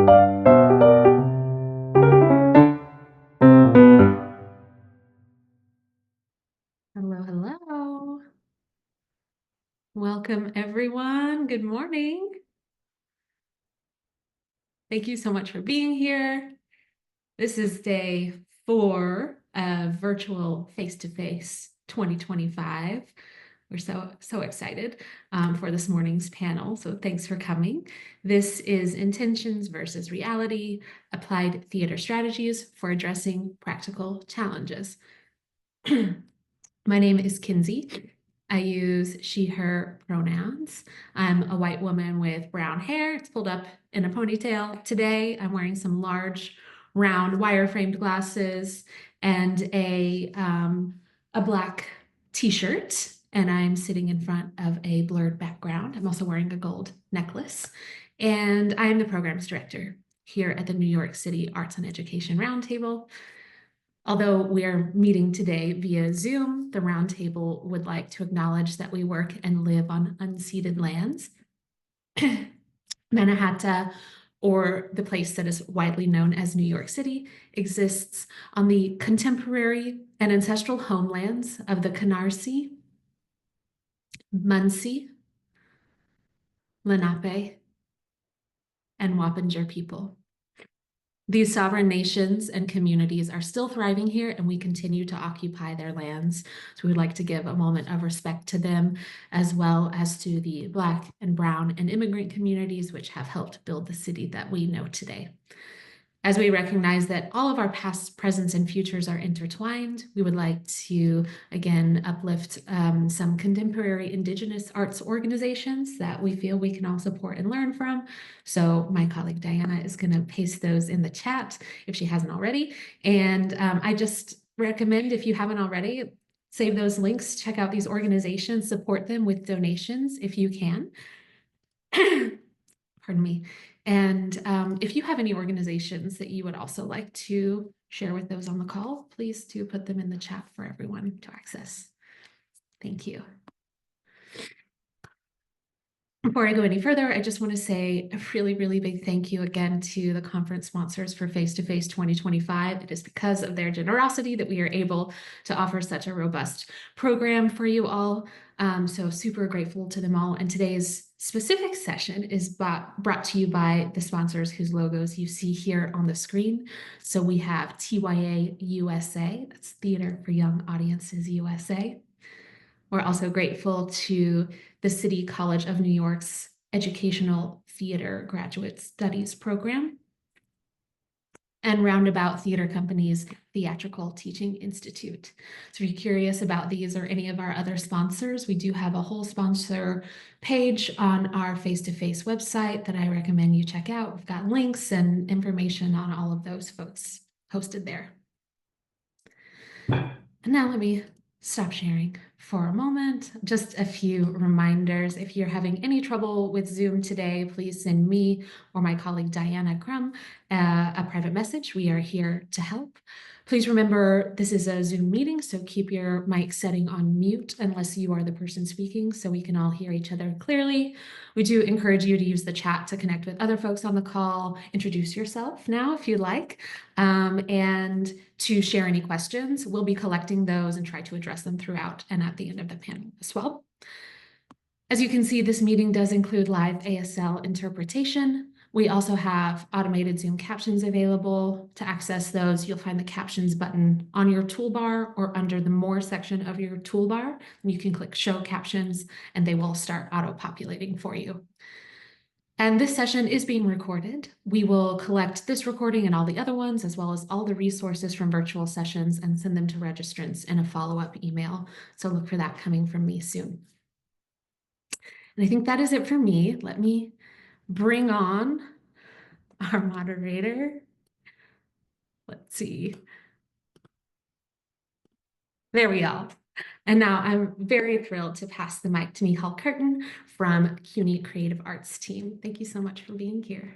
Hello, hello. Welcome, everyone. Good morning. Thank you so much for being here. This is day 4 of virtual face-to-face 2025. We're so excited for this morning's panel, so thanks for coming. This is Intentions versus Reality, Applied Theater Strategies for Addressing Practical Challenges. My name is Kinsey. I use she, her pronouns. I'm a white woman with brown hair. It's pulled up in a ponytail. Today, I'm wearing some large, round, wire-framed glasses and a black t-shirt, and I'm sitting in front of a blurred background. I'm also wearing a gold necklace, and I am the programs director here at the New York City Arts and Education Roundtable. Although we are meeting today via Zoom, the Roundtable would like to acknowledge that we work and live on unceded lands. Manhattan, or the place that is widely known as New York City, exists on the contemporary and ancestral homelands of the Canarsie, Munsee, Lenape, and Wappinger people. These sovereign nations and communities are still thriving here, and we continue to occupy their lands. So we'd like to give a moment of respect to them, as well as to the Black and Brown and immigrant communities, which have helped build the city that we know today. As we recognize that all of our past, presents, and futures are intertwined, we would like to, again, uplift some contemporary Indigenous arts organizations that we feel we can all support and learn from. So my colleague Diana is going to paste those in the chat if she hasn't already. And I just recommend, if you haven't already, save those links, check out these organizations, support them with donations if you can. Pardon me. And if you have any organizations that you would also like to share with those on the call, please do put them in the chat for everyone to access. Thank you. Before I go any further, I just want to say a really big thank you again to the conference sponsors for Face-to-Face 2025. It is because of their generosity that we are able to offer such a robust program for you all. So super grateful to them all. And today's specific session is brought to you by the sponsors whose logos you see here on the screen. So we have TYA USA, that's Theater for Young Audiences USA. We're also grateful to the City College of New York's Educational Theater Graduate Studies Program, and Roundabout Theater Company's Theatrical Teaching Institute. So if you're curious about these or any of our other sponsors, we do have a whole sponsor page on our face-to-face website that I recommend you check out. We've got links and information on all of those folks hosted there. And now let me stop sharing for a moment. Just a few reminders. If you're having any trouble with Zoom today, please send me or my colleague Diana Crum a private message. We are here to help. Please remember this is a Zoom meeting, so keep your mic setting on mute unless you are the person speaking so we can all hear each other clearly. We do encourage you to use the chat to connect with other folks on the call. Introduce yourself now if you'd like, and to share any questions. We'll be collecting those and try to address them throughout and at the end of the panel as well. As you can see, this meeting does include live ASL interpretation. We also have automated Zoom captions available. To access those, you'll find the captions button on your toolbar or under the More section of your toolbar. And you can click Show Captions and they will start auto-populating for you. And this session is being recorded. We will collect this recording and all the other ones, as well as all the resources from virtual sessions, and send them to registrants in a follow-up email. So look for that coming from me soon. And I think that is it for me. Let me bring on our moderator. Let's see. There we go. And now I'm very thrilled to pass the mic to Michal Curtin from CUNY Creative Arts Team. Thank you so much for being here.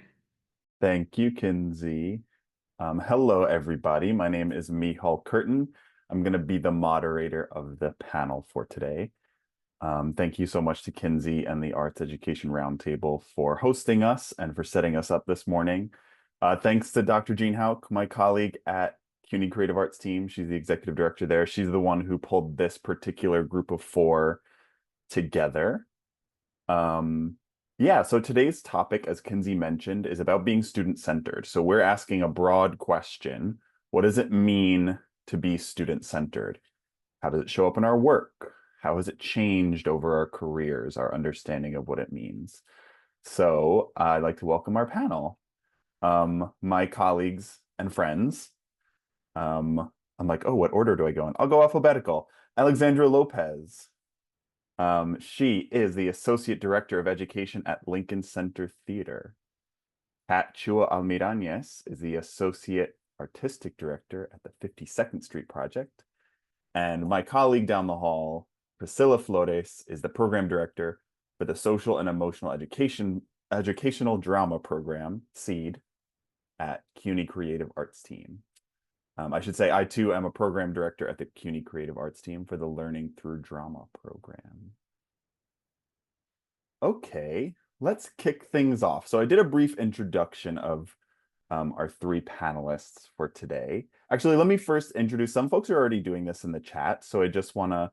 Thank you, Kinsey. Hello, everybody. My name is Michal Curtin. I'm going to be the moderator of the panel for today. Thank you so much to Kinsey and the Arts Education Roundtable for hosting us and for setting us up this morning. Thanks to Dr. Jean Hauk, my colleague at CUNY Creative Arts Team. She's the executive director there. She's the one who pulled this particular group of four together. Um, yeah, so today's topic, as Kinsey mentioned, is about being student-centered. So we're asking a broad question. What does it mean to be student-centered? How does it show up in our work? How has it changed over our careers, our understanding of what it means? So I'd like to welcome our panel, my colleagues and friends. I'm like, oh, what order do I go in? I'll go alphabetical. Alexandra Lopez. She is the Associate Director of Education at Lincoln Center Theater. Pat Chua Almiranez is the Associate Artistic Director at the 52nd Street Project. And my colleague down the hall, Priscilla Flores, is the Program Director for the Social and Emotional Educational Drama Program, SEED, at CUNY Creative Arts Team. I should say I too am a program director at the CUNY Creative Arts Team for the Learning Through Drama program. Okay, let's kick things off. So I did a brief introduction of our three panelists for today. Actually, let me first introduce, some folks are already doing this in the chat, so I just want to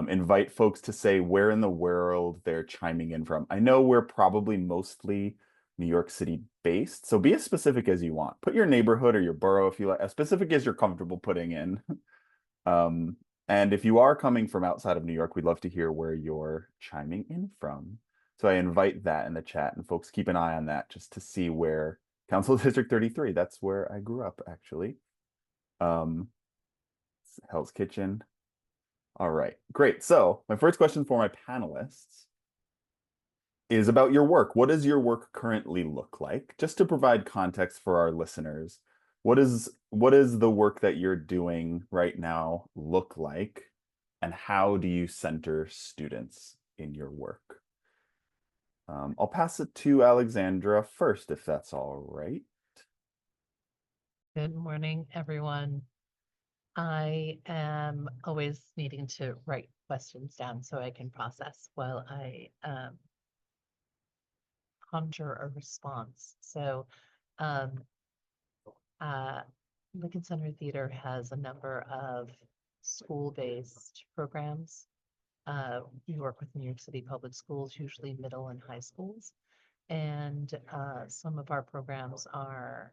invite folks to say where in the world they're chiming in from. I know we're probably mostly New York City based, so be as specific as you want. Put your neighborhood or your borough if you like, as specific as you're comfortable putting in. And if you are coming from outside of New York, we'd love to hear where you're chiming in from. So I invite that in the chat, and folks keep an eye on that just to see where Council District 33, that's where I grew up actually. Hell's Kitchen. All right, great. So my first question for my panelists is about your work. What does your work currently look like? Just to provide context for our listeners, what is the work that you're doing right now look like, and how do you center students in your work? I'll pass it to Alexandra first, if that's all right. Good morning, everyone. I am always needing to write questions down so I can process while I conjure a response. So um, Lincoln Center Theater has a number of school-based programs. We work with New York City public schools, usually middle and high schools. And some of our programs are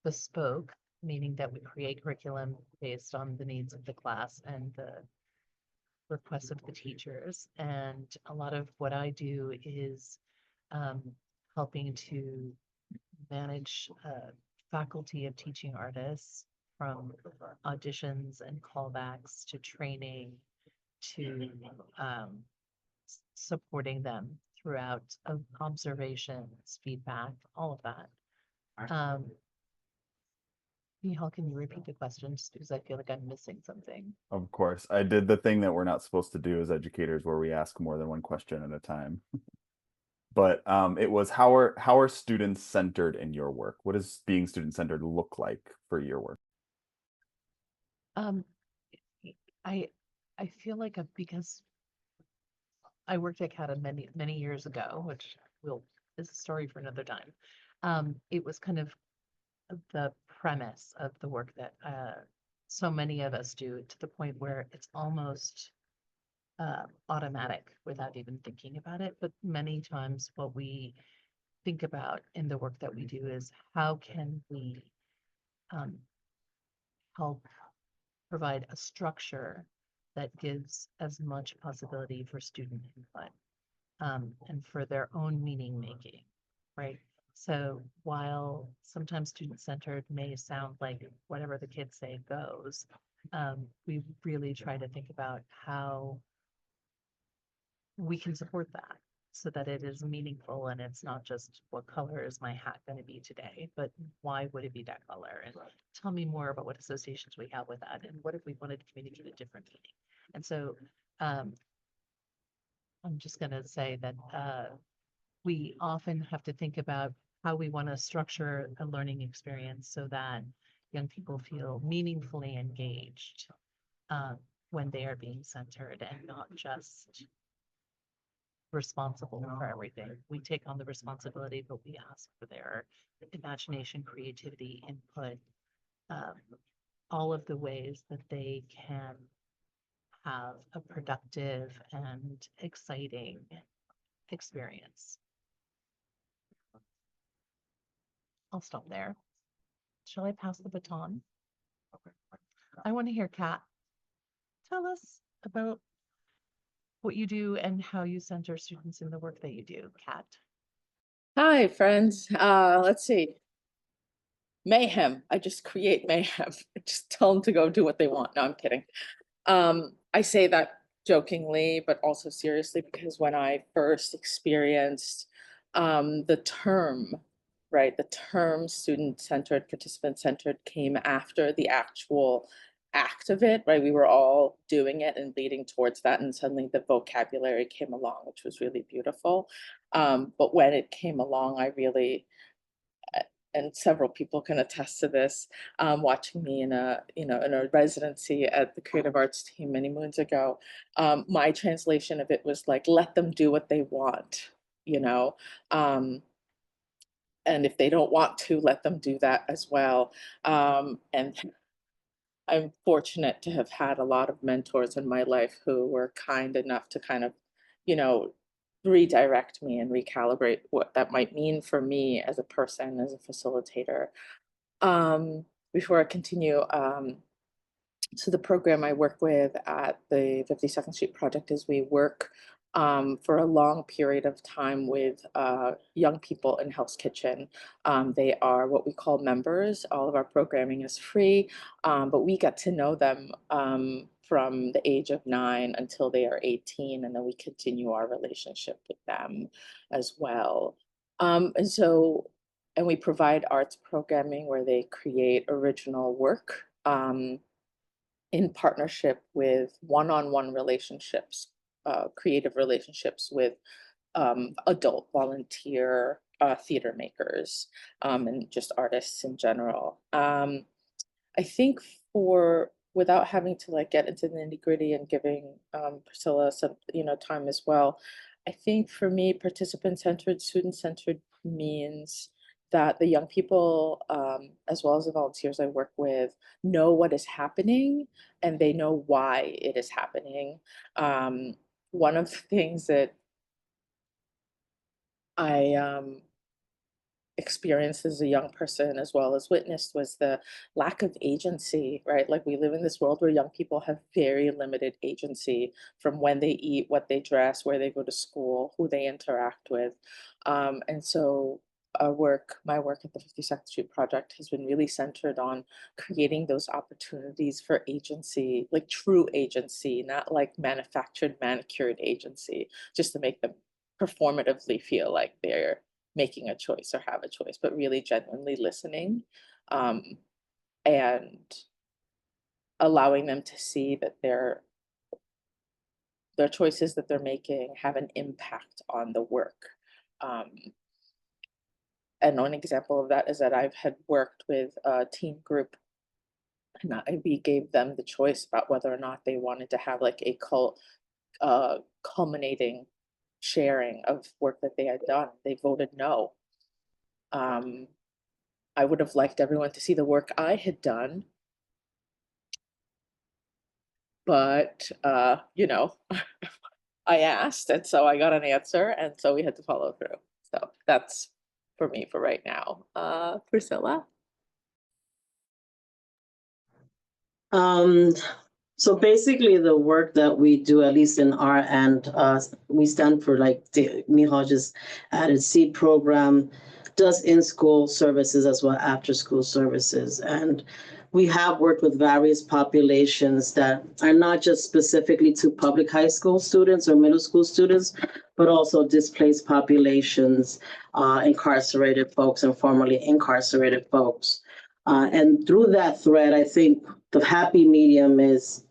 bespoke, meaning that we create curriculum based on the needs of the class and the requests of the teachers. And a lot of what I do is helping to manage faculty of teaching artists from auditions and callbacks to training to supporting them throughout observations, feedback, all of that. Nihal, can you repeat the question just because I feel like I'm missing something? Of course, I did the thing that we're not supposed to do as educators, where we ask more than one question at a time. But it was how are students centered in your work? What does being student centered look like for your work? Um, I feel like because I worked at CATA many years ago, which is a story for another time. It was kind of the premise of the work that so many of us do, to the point where it's almost automatic without even thinking about it. But many times what we think about in the work that we do is how can we help provide a structure that gives as much possibility for student input and for their own meaning making, right? So while sometimes student-centered may sound like whatever the kids say goes, we really try to think about how we can support that so that it is meaningful and it's not just what color is my hat going to be today, but why would it be that color? And tell me more about what associations we have with that and what if we wanted to communicate a different meaning. And so I'm just going to say that we often have to think about how we want to structure a learning experience so that young people feel meaningfully engaged when they are being centered and not just responsible for everything. We take on the responsibility, but we ask for their imagination, creativity, input, all of the ways that they can have a productive and exciting experience. I'll stop there. Shall I pass the baton? I want to hear Kat. Tell us about what you do and how you center students in the work that you do, Kat. Hi, friends. Let's see. Mayhem. I just create mayhem. I just tell them to go do what they want. No, I'm kidding. I say that jokingly, but also seriously, because when I first experienced the term, right, the term student-centered, participant-centered came after the actual act of it, right? We were all doing it and leading towards that, and suddenly the vocabulary came along, which was really beautiful. But when it came along, I really, and several people can attest to this, watching me in a residency at the Creative Arts Team many moons ago, my translation of it was like, let them do what they want, and if they don't want to, let them do that as well. And I'm fortunate to have had a lot of mentors in my life who were kind enough to kind of, redirect me and recalibrate what that might mean for me as a person, as a facilitator. Before I continue, so the program I work with at the 52nd Street Project is we work for a long period of time with young people in Hell's Kitchen. They are what we call members. All of our programming is free, but we get to know them from the age of 9 until they are 18, and then we continue our relationship with them as well. And we provide arts programming where they create original work in partnership with one-on-one relationships, creative relationships with adult volunteer theater makers and just artists in general. I think without having to get into the nitty-gritty and giving Priscilla some time as well, I think for me, participant-centered, student-centered means that the young people, as well as the volunteers I work with, know what is happening and they know why it is happening. One of the things that I experienced as a young person as well as witnessed was the lack of agency, right? Like, we live in this world where young people have very limited agency, from when they eat, what they dress, where they go to school, who they interact with. And so my work at the 52nd Street Project has been really centered on creating those opportunities for agency, like true agency, not like manufactured, manicured agency, just to make them performatively feel like they're making a choice or have a choice, but really genuinely listening and allowing them to see that their choices that they're making have an impact on the work. And one example of that is that I've had worked with a teen group, and we gave them the choice about whether or not they wanted to have like a culminating sharing of work that they had done. They voted no. I would have liked everyone to see the work I had done, but I asked, and so I got an answer, and so we had to follow through. So that's for me for right now. Priscilla? So basically the work that we do, at least in our end, we stand for, like Michal just added, SEED program, does in-school services as well after-school services. And we have worked with various populations that are not just specifically to public high school students or middle school students, but also displaced populations, incarcerated folks and formerly incarcerated folks. And through that thread, I think the happy medium is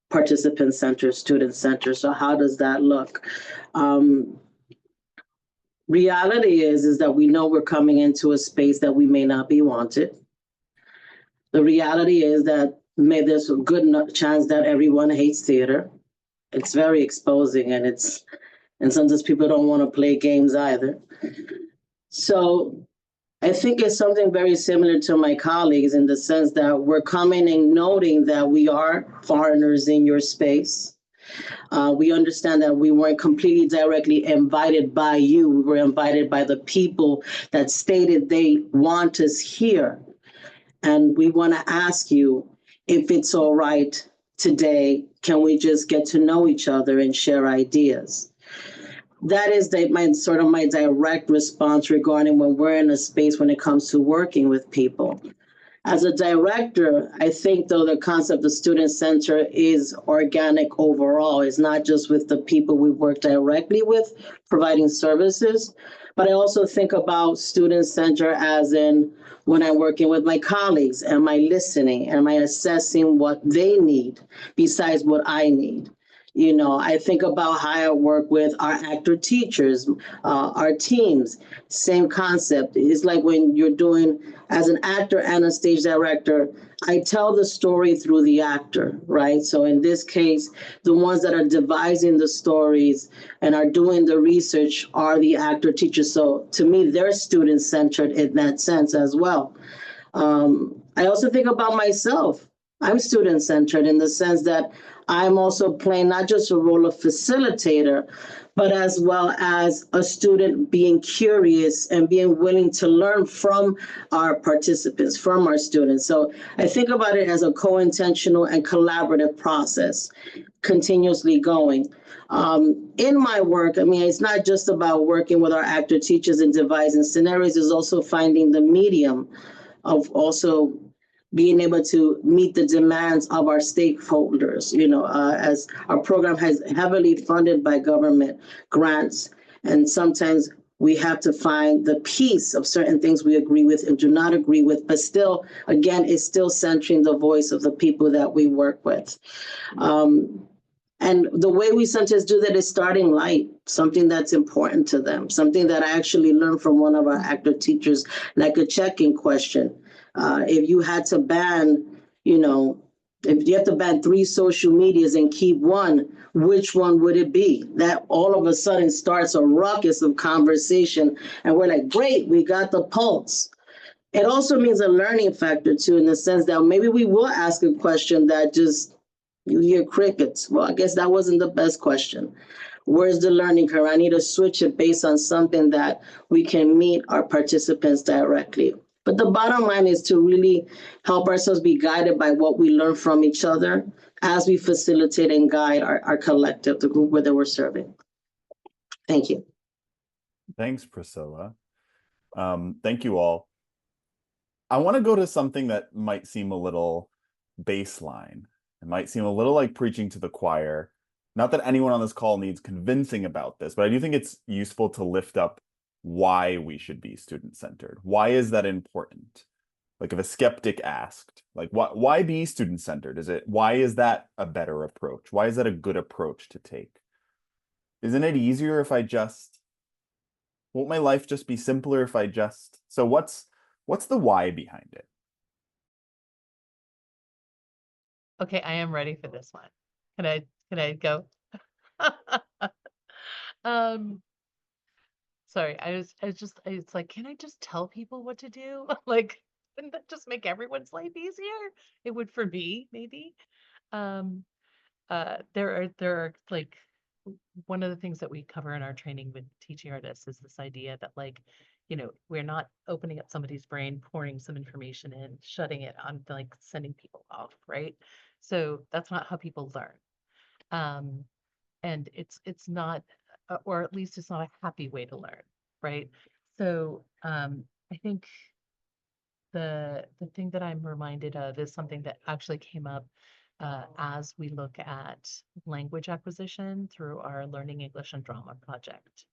participant-centered, student-centered. So how does that look? Reality is that we know we're coming into a space that we may not be wanted. The reality is that there's a good chance that everyone hates theater. It's very exposing, and it's And sometimes people don't want to play games either. So I think it's something very similar to my colleagues in the sense that we're coming and noting that we are foreigners in your space. We understand that we weren't completely directly invited by you. We were invited by the people that stated they want us here. And we want to ask you if it's all right today, can we just get to know each other and share ideas? That is my direct response regarding when we're in a space when it comes to working with people. As a director, I think though the concept of student center is organic overall. It's not just with the people we work directly with providing services, but I also think about student center as in when I'm working with my colleagues, am I listening? Am I assessing what they need besides what I need? You know, I think about how I work with our actor teachers, our teams, same concept. It's like when you're doing, as an actor and a stage director, I tell the story through the actor, right? So in this case, the ones that are devising the stories and are doing the research are the actor teachers. So to me, they're student-centered in that sense as well. I also think about myself. I'm student-centered in the sense that I'm also playing not just a role of facilitator, but as well as a student being curious and being willing to learn from our participants, from our students. So I think about it as a co-intentional and collaborative process, continuously going. In my work, I mean, it's not just about working with our actor teachers and devising scenarios, it's also finding the medium of also being able to meet the demands of our stakeholders, you know, as our program has heavily funded by government grants. And sometimes we have to find the piece of certain things we agree with and do not agree with, but still, again, it's still centering the voice of the people that we work with. And the way we sometimes do that is starting light, something that's important to them, something that I actually learned from one of our actor teachers, like a check-in question. If you had to ban, you know, if you have to ban 3 social medias and keep one, which one would it be? That all of a sudden starts a ruckus of conversation. And we're like, great, we got the pulse. It also means a learning factor too, in the sense that maybe we will ask a question that just, you hear crickets. Well, I guess that wasn't the best question. Where's the learning curve? I need to switch it based on something that we can meet our participants directly. But the bottom line is to really help ourselves be guided by what we learn from each other as we facilitate and guide our collective, the group that we're serving. Thank you. Thanks, Priscilla. Thank you all. I want to go to something that might seem a little baseline. It might seem a little like preaching to the choir. Not that anyone on this call needs convincing about this, but I do think it's useful to lift up why we should be student-centered. Why is that important? Like if a skeptic asked, like why be student-centered? Why is that a better approach? Why is that a good approach to take? Isn't it easier if won't my life just be simpler if so what's the why behind it? Okay, I am ready for this one. Can I go? Sorry, it's like, can I just tell people what to do? Like, wouldn't that just make everyone's life easier? It would for me, maybe. There are like, one of the things that we cover in our training with teaching artists is this idea that, like, you know, we're not opening up somebody's brain, pouring some information in, shutting it on, like sending people off, right? So that's not how people learn. And it's not, or at least it's not a happy way to learn, right? So I think the thing that I'm reminded of is something that actually came up as we look at language acquisition through our Learning English and Drama project.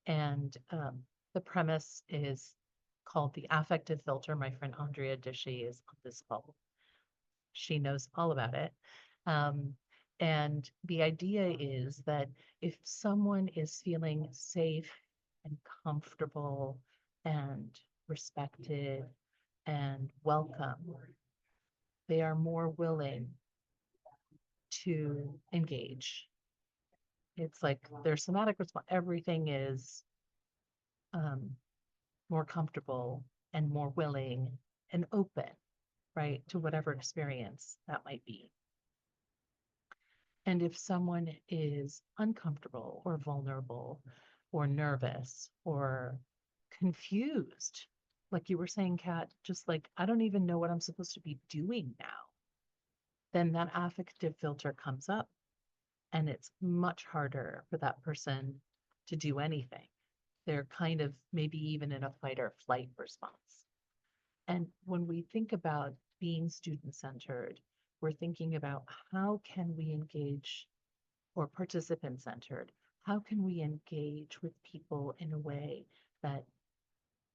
And the premise is called the affective filter. My friend Andrea Dishy is on this call. She knows all about it. And the idea is that if someone is feeling safe and comfortable and respected and welcome, they are more willing to engage It's like their somatic response, everything is more comfortable and more willing and open, right, to whatever experience that might be. And if someone is uncomfortable or vulnerable or nervous or confused, like you were saying, Kat, just like, I don't even know what I'm supposed to be doing now, then that affective filter comes up and it's much harder for that person to do anything. They're kind of maybe even in a fight or flight response. And when we think about being student-centered, we're thinking about how can we engage, or participant-centered, how can we engage with people in a way that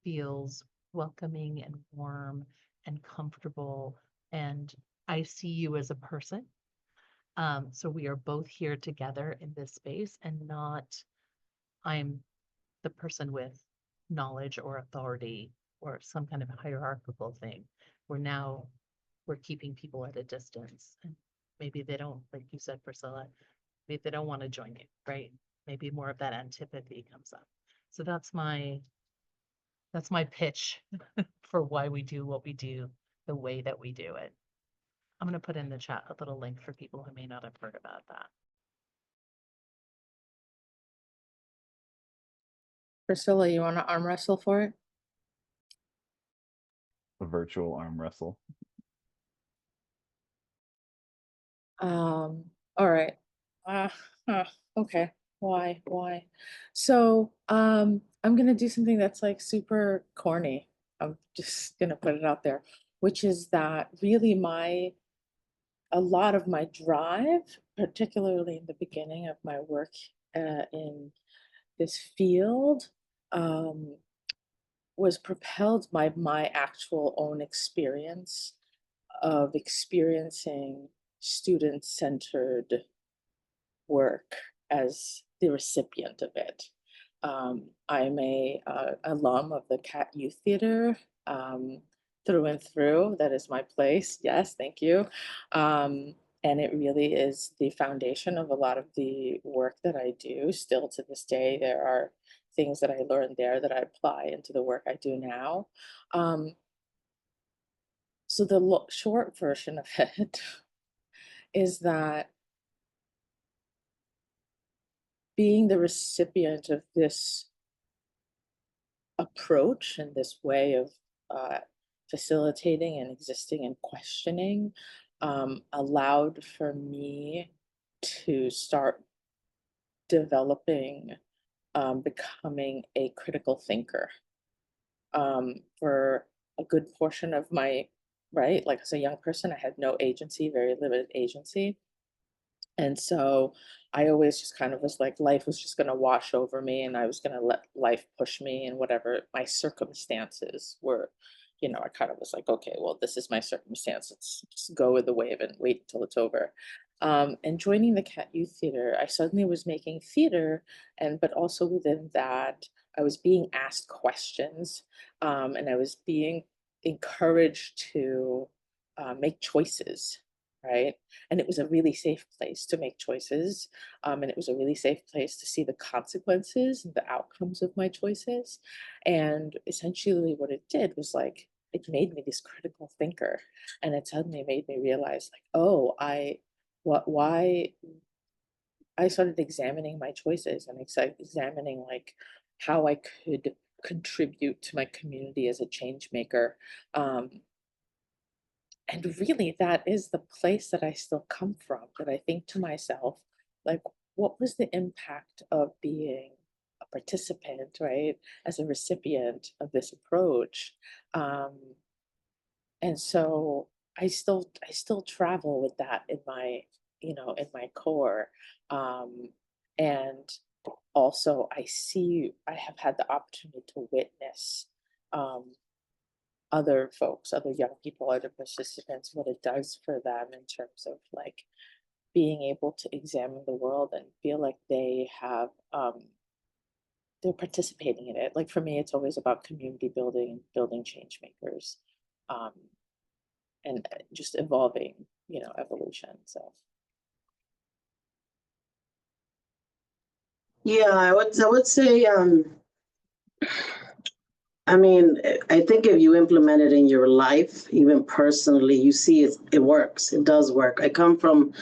feels welcoming and warm and comfortable, and I see you as a person. So we are both here together in this space, and not I'm the person with knowledge or authority or some kind of hierarchical thing. We're keeping people at a distance, and maybe they don't, like you said, Priscilla, maybe they don't want to join you, right? Maybe more of that antipathy comes up. So that's my pitch for why we do what we do the way that we do it. I'm going to put in the chat a little link for people who may not have heard about that. Priscilla, you want to arm wrestle for it? A virtual arm wrestle. All right. Okay. Why? So, I'm gonna do something that's like super corny. I'm just gonna put it out there, which is that really a lot of my drive, particularly in the beginning of my work in this field, was propelled by my actual own experience of experiencing student-centered work as the recipient of it. I'm a alum of the Cat Youth Theater, through and through. That is my place. Yes, thank you. And it really is the foundation of a lot of the work that I do. Still to this day, there are things that I learned there that I apply into the work I do now. So the short version of it is that being the recipient of this approach and this way of facilitating and existing and questioning allowed for me to start developing, becoming a critical thinker. For a good portion of my, right, like as a young person, I had no agency, very limited agency. And so I always just kind of was like, life was just going to wash over me and I was going to let life push me, and whatever my circumstances were, I kind of was like, okay, well, this is my circumstance. Let's just go with the wave and wait until it's over. And joining the Cat Youth Theater, I suddenly was making theater, but also within that, I was being asked questions, and I was being encouraged to make choices, right? And it was a really safe place to make choices. And it was a really safe place to see the consequences and the outcomes of my choices. And essentially what it did was like, it made me this critical thinker. And it suddenly made me realize like, oh, why I started examining my choices and examining like how I could contribute to my community as a change maker. And really, that is the place that I still come from, that I think to myself, like, what was the impact of being a participant, right, as a recipient of this approach? And so I still travel with that in my, in my core. And also I have had the opportunity to witness other folks, other young people, other participants, what it does for them in terms of like being able to examine the world and feel like they have they're participating in it. Like for me, it's always about community building and building change makers, um, and just evolving, evolution. So Yeah, I would say, I mean, I think if you implement it in your life, even personally, you see it works. It does work. I come from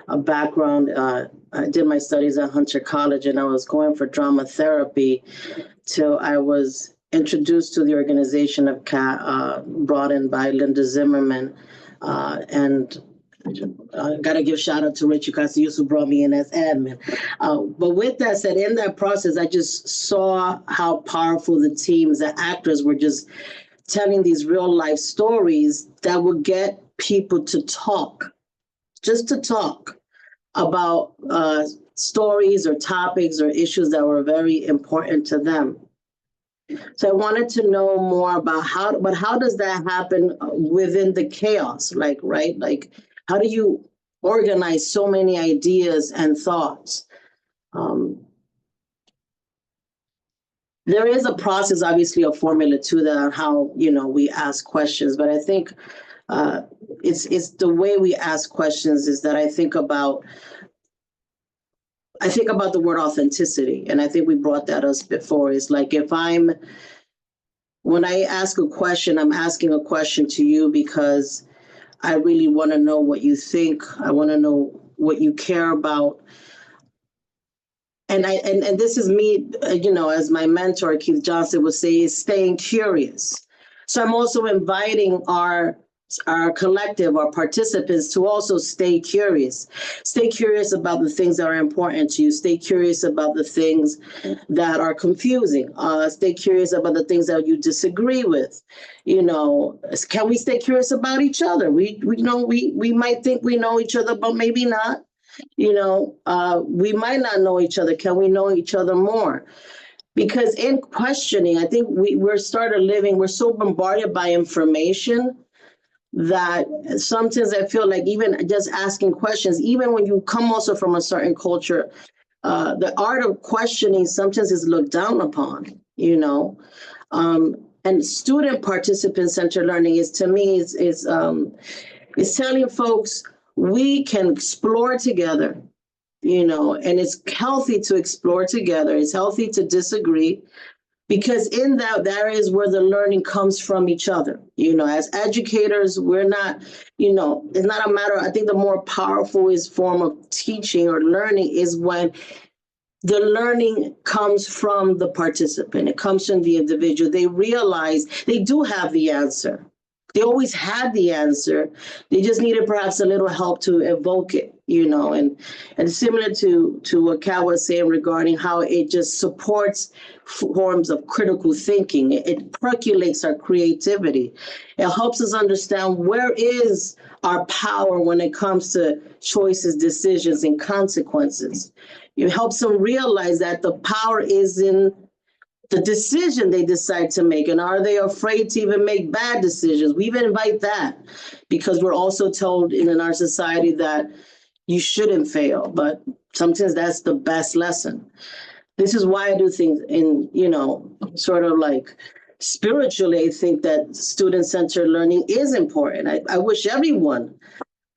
a background, I did my studies at Hunter College, and I was going for drama therapy till I was introduced to the organization of brought in by Linda Zimmerman. And I got to give shout out to Richard Casillas, who brought me in as admin. But with that said, in that process, I just saw how powerful the teams, the actors were just telling these real life stories that would get people to talk, just to talk about stories or topics or issues that were very important to them. So I wanted to know more about how does that happen within the chaos? Like, right? Like, how do you organize so many ideas and thoughts? There is a process, obviously, a formula to that on how, we ask questions, but I think it's the way we ask questions is that I think about the word authenticity, and I think we brought that up before. It's like when I ask a question, I'm asking a question to you because I really want to know what you think. I want to know what you care about. And this is me, as my mentor, Keith Johnson, would say, is staying curious. So I'm also inviting our collective, our participants, to also stay curious. Stay curious about the things that are important to you. Stay curious about the things that are confusing. Stay curious about the things that you disagree with. Can we stay curious about each other? We might think we know each other, but maybe not. We might not know each other. Can we know each other more? Because in questioning, I think we're so bombarded by information that sometimes I feel like even just asking questions, even when you come also from a certain culture, the art of questioning sometimes is looked down upon, and student participant-centered learning is, to me, is telling folks we can explore together, and it's healthy to explore together. It's healthy to disagree, because in that is where the learning comes from each other. As educators, we're not, it's not a matter, I think the more powerful form of teaching or learning is when the learning comes from the participant. It comes from the individual. They realize they do have the answer. They always had the answer. They just needed perhaps a little help to evoke it, and similar to what Cal was saying regarding how it just supports forms of critical thinking. It percolates our creativity. It helps us understand where is our power when it comes to choices, decisions, and consequences. It helps them realize that the power is in the decision they decide to make, and are they afraid to even make bad decisions? We even invite that, because we're also told in our society that you shouldn't fail, but sometimes that's the best lesson. This is why I do things in, sort of like spiritually, I think that student-centered learning is important. I wish everyone,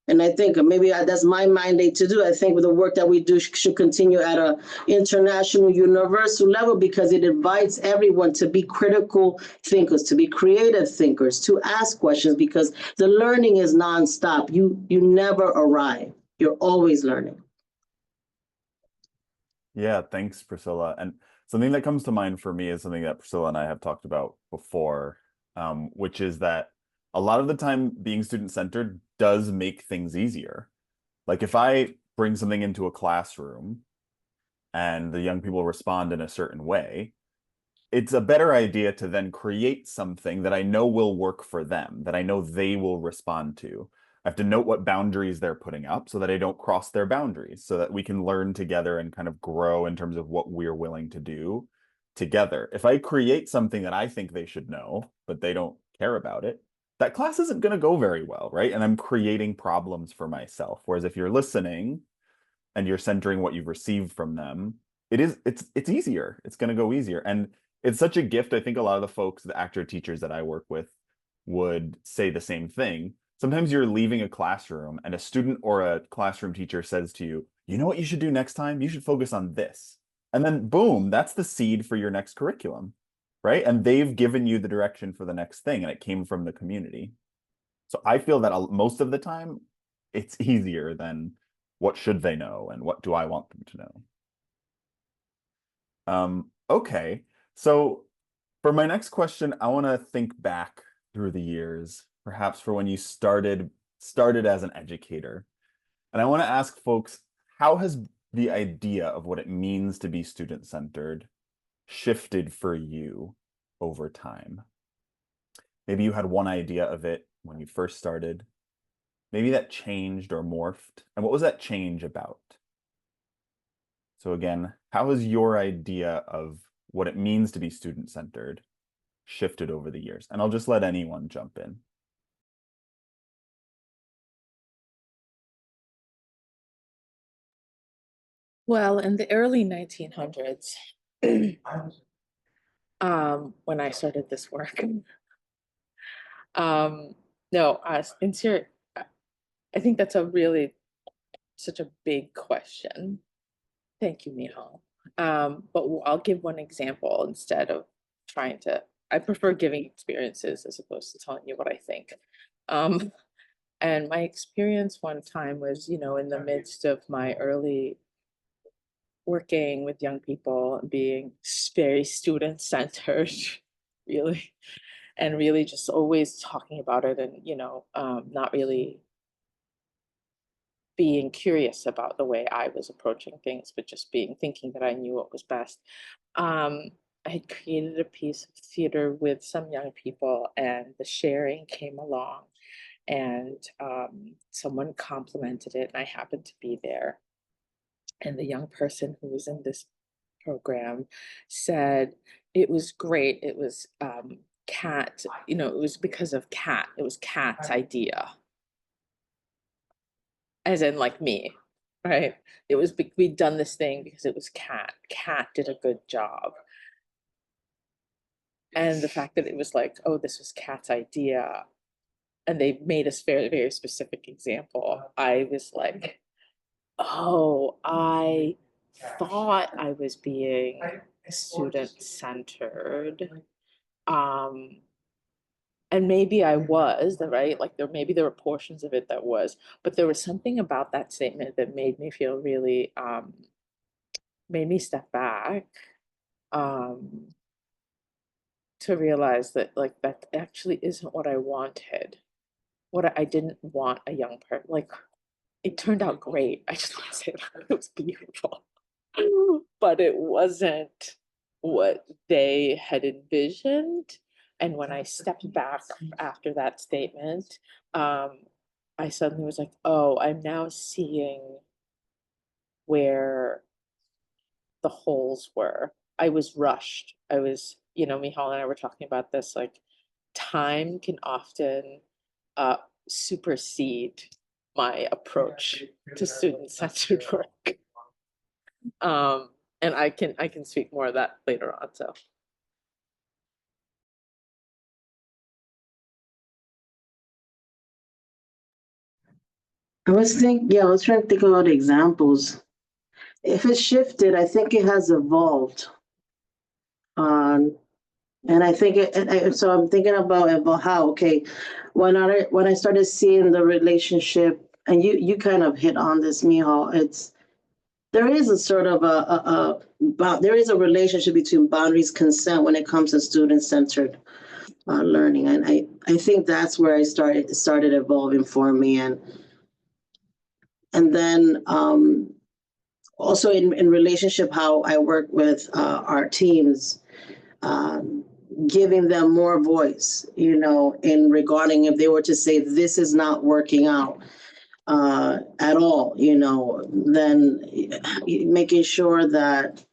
and I think maybe that's my mandate to do. I think the work that we do should continue at an international, universal level, because it invites everyone to be critical thinkers, to be creative thinkers, to ask questions, because the learning is nonstop. You never arrive. You're always learning. Yeah, thanks, Priscilla. And something that comes to mind for me is something that Priscilla and I have talked about before, which is that a lot of the time being student-centered does make things easier. Like if I bring something into a classroom and the young people respond in a certain way, it's a better idea to then create something that I know will work for them, that I know they will respond to. I have to note what boundaries they're putting up so that I don't cross their boundaries, so that we can learn together and kind of grow in terms of what we're willing to do together. If I create something that I think they should know, but they don't care about it, that class isn't going to go very well, right? And I'm creating problems for myself. Whereas if you're listening and you're centering what you've received from them, it's easier. It's going to go easier. And it's such a gift. I think a lot of the folks, the actor teachers that I work with, would say the same thing. Sometimes you're leaving a classroom and a student or a classroom teacher says to you, you know what you should do next time? You should focus on this. And then boom, that's the seed for your next curriculum, right? And they've given you the direction for the next thing, and it came from the community. So I feel that most of the time it's easier than what should they know and what do I want them to know. Okay, so for my next question, I want to think back through the years, perhaps for when you started as an educator. And I want to ask folks, how has the idea of what it means to be student-centered shifted for you over time? Maybe you had one idea of it when you first started. Maybe that changed or morphed. And what was that change about? So again, how has your idea of what it means to be student-centered shifted over the years? And I'll just let anyone jump in. Well, in the early 1900s, when I started this work, no, sincere, I think that's such a big question. Thank you, Michal. But I'll give one example instead of trying to, I prefer giving experiences as opposed to telling you what I think. And my experience one time was, in the midst of my early working with young people and being very student-centered, really, and really just always talking about it and, not really being curious about the way I was approaching things, but just thinking that I knew what was best. I had created a piece of theater with some young people, and the sharing came along, and someone complimented it, and I happened to be there. And the young person who was in this program said it was great. It was Kat, it was because of Kat. It was Kat's idea. As in like me, right? It was, we'd done this thing because it was Kat. Kat did a good job. And the fact that it was like, oh, this was Kat's idea, and they made a very, very specific example, I was like, oh, I thought I was being student-centered. And maybe I was, right? Like maybe there were portions of it that was, but there was something about that statement that made me feel really, made me step back, to realize that like that actually isn't what I wanted. I didn't want a young person, like it turned out great. I just want to say that it was beautiful, but it wasn't what they had envisioned. And when I stepped back after that statement, I suddenly was like, oh, I'm now seeing where the holes were. I was rushed. I was, Michal and I were talking about this, like time can often supersede my approach to student-centered work. And I can speak more of that later on. So. I was trying to think about examples. If it shifted, I think it has evolved. And I think so I'm thinking about how, okay, when I started seeing the relationship, and you kind of hit on this, Michal, there is a sort of there is a relationship between boundaries, consent when it comes to student-centered learning, and I think that's where it started evolving for me, and then also in relationship how I work with our teams, giving them more voice, in regarding if they were to say this is not working out at all, then making sure that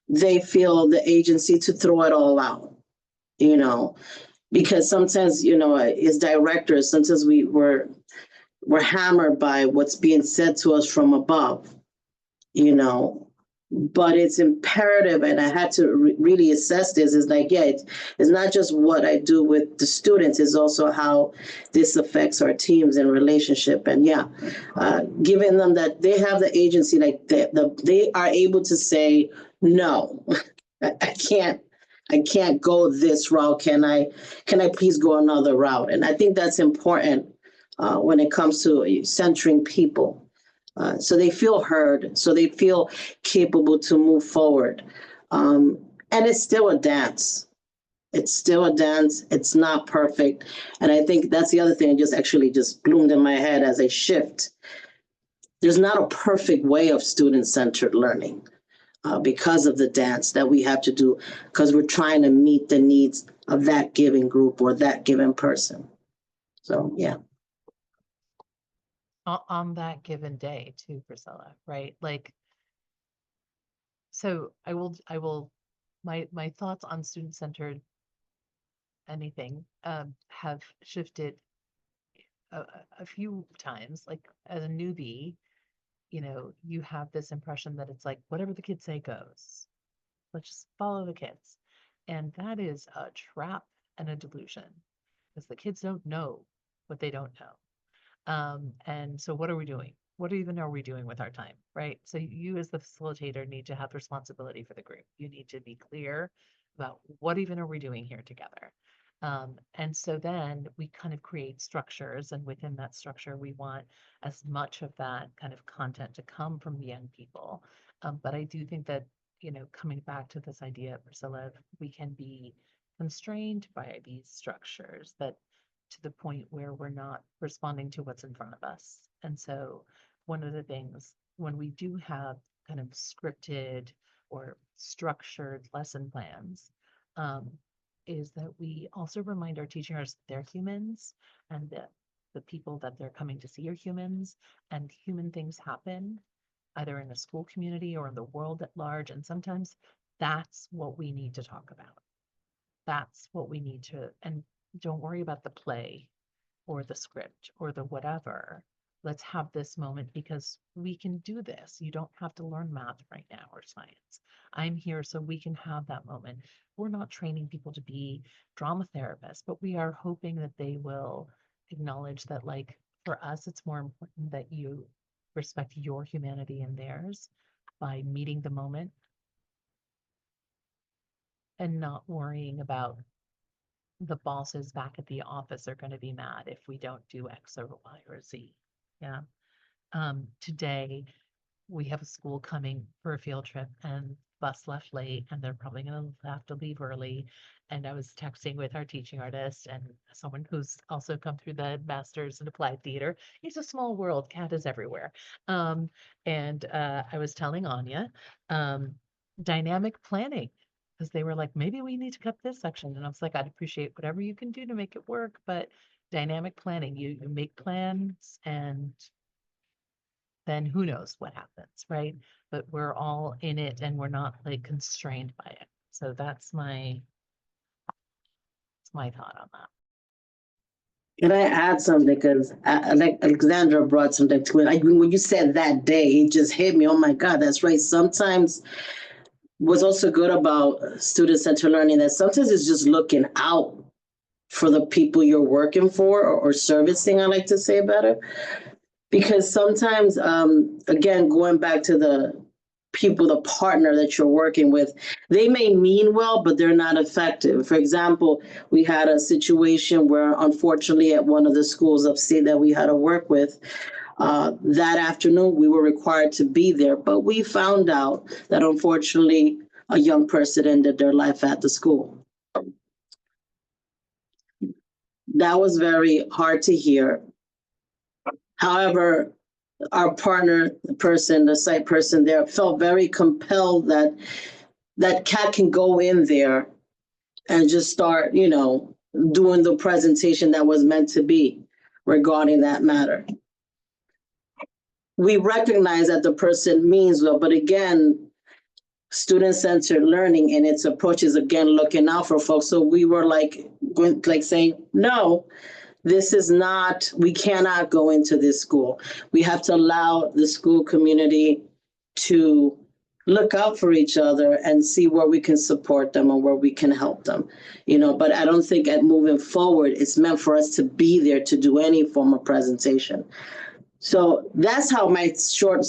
they feel the agency to throw it all out, because sometimes, as directors, sometimes we're hammered by what's being said to us from above, but it's imperative, and I had to really assess this, is like, yeah, it's not just what I do with the students, it's also how this affects our teams and relationship. And yeah, giving them that they have the agency, like they are able to say, no, I can't go this route. Can I please go another route? And I think that's important when it comes to centering people. So they feel heard, so they feel capable to move forward. And it's still a dance. It's still a dance. It's not perfect. And I think that's the other thing that just bloomed in my head as a shift. There's not a perfect way of student-centered learning because of the dance that we have to do, because we're trying to meet the needs of that given group or that given person. So, yeah. On that given day too, Priscilla, right? Like, so I will, my thoughts on student-centered anything have shifted a few times. Like, as a newbie, you have this impression that it's like, whatever the kids say goes. Let's just follow the kids. And that is a trap and a delusion, because the kids don't know what they don't know. And so what are we doing? What even are we doing with our time, right? So you as the facilitator need to have responsibility for the group. You need to be clear about what even are we doing here together. And so then we kind of create structures, and within that structure, we want as much of that kind of content to come from the young people. But I do think that, coming back to this idea, Priscilla, we can be constrained by these structures that to the point where we're not responding to what's in front of us. And so one of the things when we do have kind of scripted or structured lesson plans, is that we also remind our teachers they're humans, and that the people that they're coming to see are humans, and human things happen either in a school community or in the world at large. And sometimes that's what we need to talk about. That's what we need to, and don't worry about the play or the script or the whatever. Let's have this moment because we can do this. You don't have to learn math right now or science. I'm here so we can have that moment. We're not training people to be drama therapists, but we are hoping that they will acknowledge that, like, for us, it's more important that you respect your humanity and theirs by meeting the moment and not worrying about the bosses back at the office are going to be mad if we don't do X or Y or Z. Yeah. Today we have a school coming for a field trip, and bus left late, and they're probably going to have to leave early. And I was texting with our teaching artist and someone who's also come through the master's in applied theater. It's a small world. Cat is everywhere. And I was telling Anya, dynamic planning, because they were like, maybe we need to cut this section. And I was like, I'd appreciate whatever you can do to make it work, but dynamic planning, you make plans, and then who knows what happens, right? But we're all in it, and we're not like constrained by it. So that's my thought on that. Can I add something? Because like Alexandra brought something to it. Like when you said that day, it just hit me. Oh my God, that's right. Sometimes what's also good about student-centered learning, that sometimes it's just looking out for the people you're working for or servicing, I like to say better. Because sometimes, again, going back to the people, the partner that you're working with, they may mean well, but they're not effective. For example, we had a situation where, unfortunately, at one of the schools upstate that we had to work with, that afternoon, we were required to be there, but we found out that, unfortunately, a young person ended their life at the school. That was very hard to hear. However, our partner, the person, the site person there, felt very compelled that Kat can go in there and just start, doing the presentation that was meant to be regarding that matter. We recognize that the person means well, but again, student-centered learning and its approach is, again, looking out for folks. So we were saying, no, this is not, we cannot go into this school. We have to allow the school community to look out for each other and see where we can support them and where we can help them, but I don't think at moving forward, it's meant for us to be there to do any form of presentation. So that's how my sort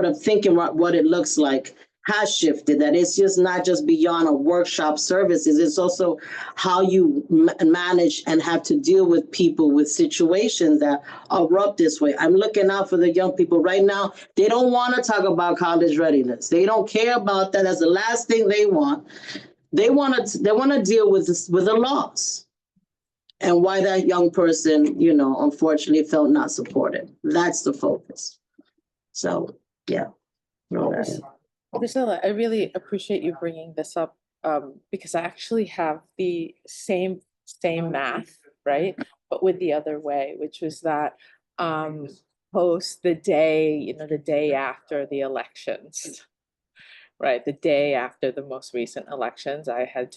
of thinking what it looks like has shifted, that it's just not just beyond a workshop services, it's also how you manage and have to deal with people with situations that erupt this way. I'm looking out for the young people right now. They don't want to talk about college readiness. They don't care about that. That's the last thing they want. They want to deal with the loss. And why that young person, unfortunately felt not supported. That's the focus. So, yeah. Priscilla, I really appreciate you bringing this up because I actually have the same math, right? But with the other way, which was that post the day after the elections, right? The day after the most recent elections, I had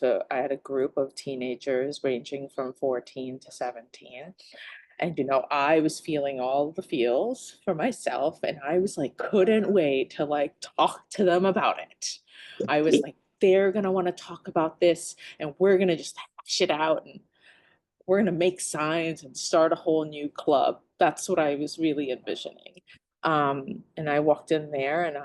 a group of teenagers ranging from 14 to 17. And, I was feeling all the feels for myself, and I was like, couldn't wait to like talk to them about it. I was like, they're going to want to talk about this, and we're going to just hash it out, and we're going to make signs and start a whole new club. That's what I was really envisioning. And I walked in there and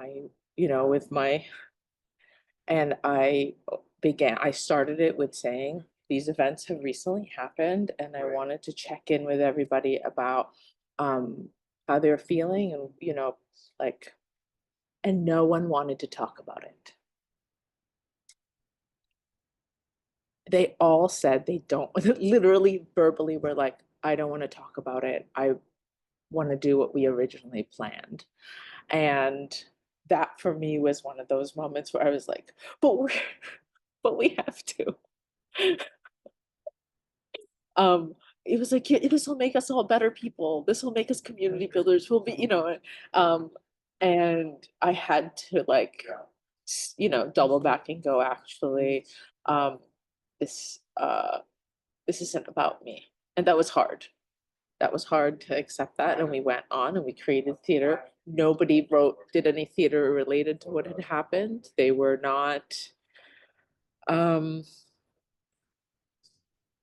I started it with saying, these events have recently happened, and I wanted to check in with everybody about how they're feeling, and and no one wanted to talk about it. They all said they don't, literally verbally were like, I don't want to talk about it. I want to do what we originally planned. And that for me was one of those moments where I was like, but we have to. It was like, this will make us all better people. This will make us community builders. We'll be, and I had to double back and go, actually, this isn't about me. And that was hard. That was hard to accept that. And we went on and we created theater. Nobody did any theater related to what had happened. They were not,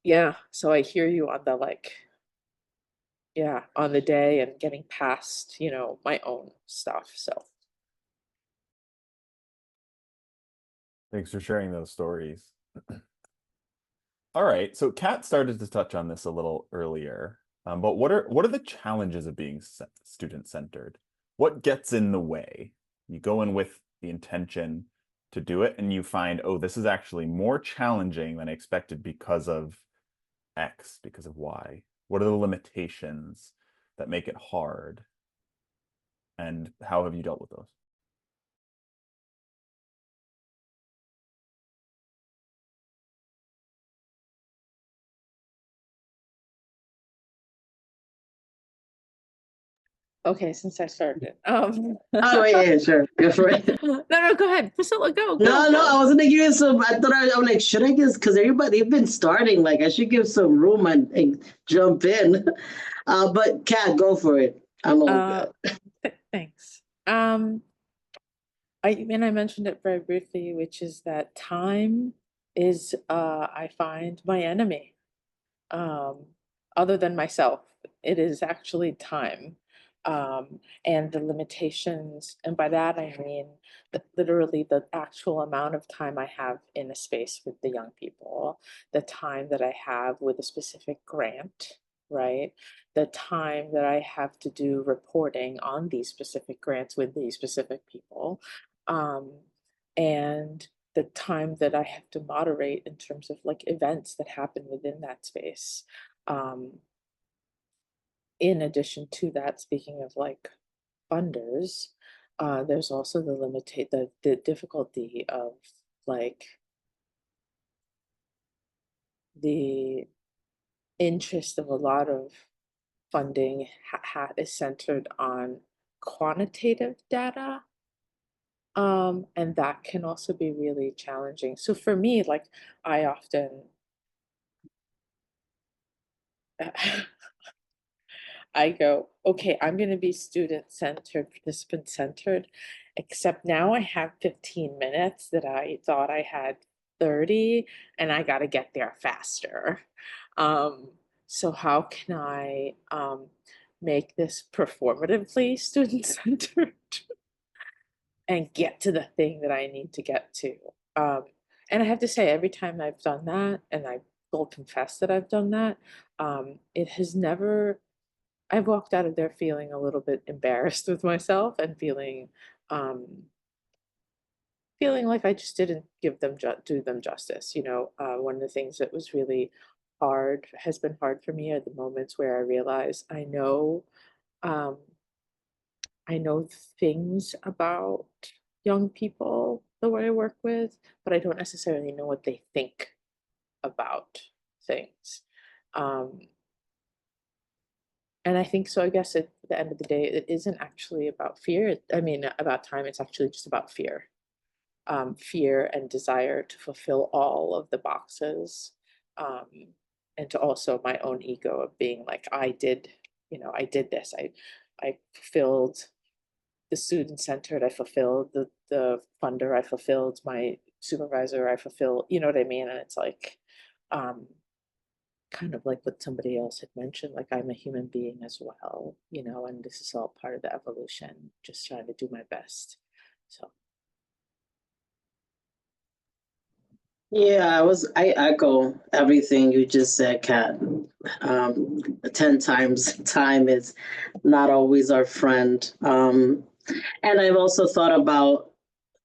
yeah. So I hear you on the on the day and getting past, my own stuff. So Thanks for sharing those stories. All right, so Kat started to touch on this a little earlier, but what are the challenges of being student-centered? What gets in the way? You go in with the intention to do it, and you find, oh, this is actually more challenging than I expected because of X, because of Y. What are the limitations that make it hard? And how have you dealt with those? okay, since I started. Oh, yeah, sure. Go for it. No, go ahead. Priscilla, go. No, I was gonna give you some. I'm like, should I just, because everybody's been starting, like I should give some room and jump in. But Kat, go for it. I'm all good. Thanks. I mentioned it very briefly, which is that time is, I find, my enemy. Other than myself, it is actually time. And the limitations, and by that I mean literally the actual amount of time I have in a space with the young people, the time that I have with a specific grant, right? The time that I have to do reporting on these specific grants with these specific people, and the time that I have to moderate in terms of like events that happen within that space. In addition to that, speaking of like funders, there's also the difficulty of like the interest of a lot of funding is centered on quantitative data. And that can also be really challenging. So for me, like I often I go, okay, I'm going to be student-centered, participant-centered, except now I have 15 minutes that I thought I had 30, and I got to get there faster. So how can I make this performatively student-centered and get to the thing that I need to get to? And I have to say, every time I've done that, and I will confess that I've done that, it has never, I've walked out of there feeling a little bit embarrassed with myself and feeling like I just didn't give them do them justice. One of the things that was really has been hard for me are the moments where I realize um, I know things about young people the way I work with, but I don't necessarily know what they think about things. And I think so. I guess at the end of the day, it isn't actually about fear. I mean, about time. It's actually just about fear. Fear and desire to fulfill all of the boxes, and to also my own ego of being like, I did this. I fulfilled the student centered. I fulfilled the funder. I fulfilled my supervisor. I fulfilled, you know what I mean? And it's like, kind of like what somebody else had mentioned, like I'm a human being as well, and this is all part of the evolution, just trying to do my best. So. Yeah, I echo everything you just said, Kat. 10 times time is not always our friend. And I've also thought about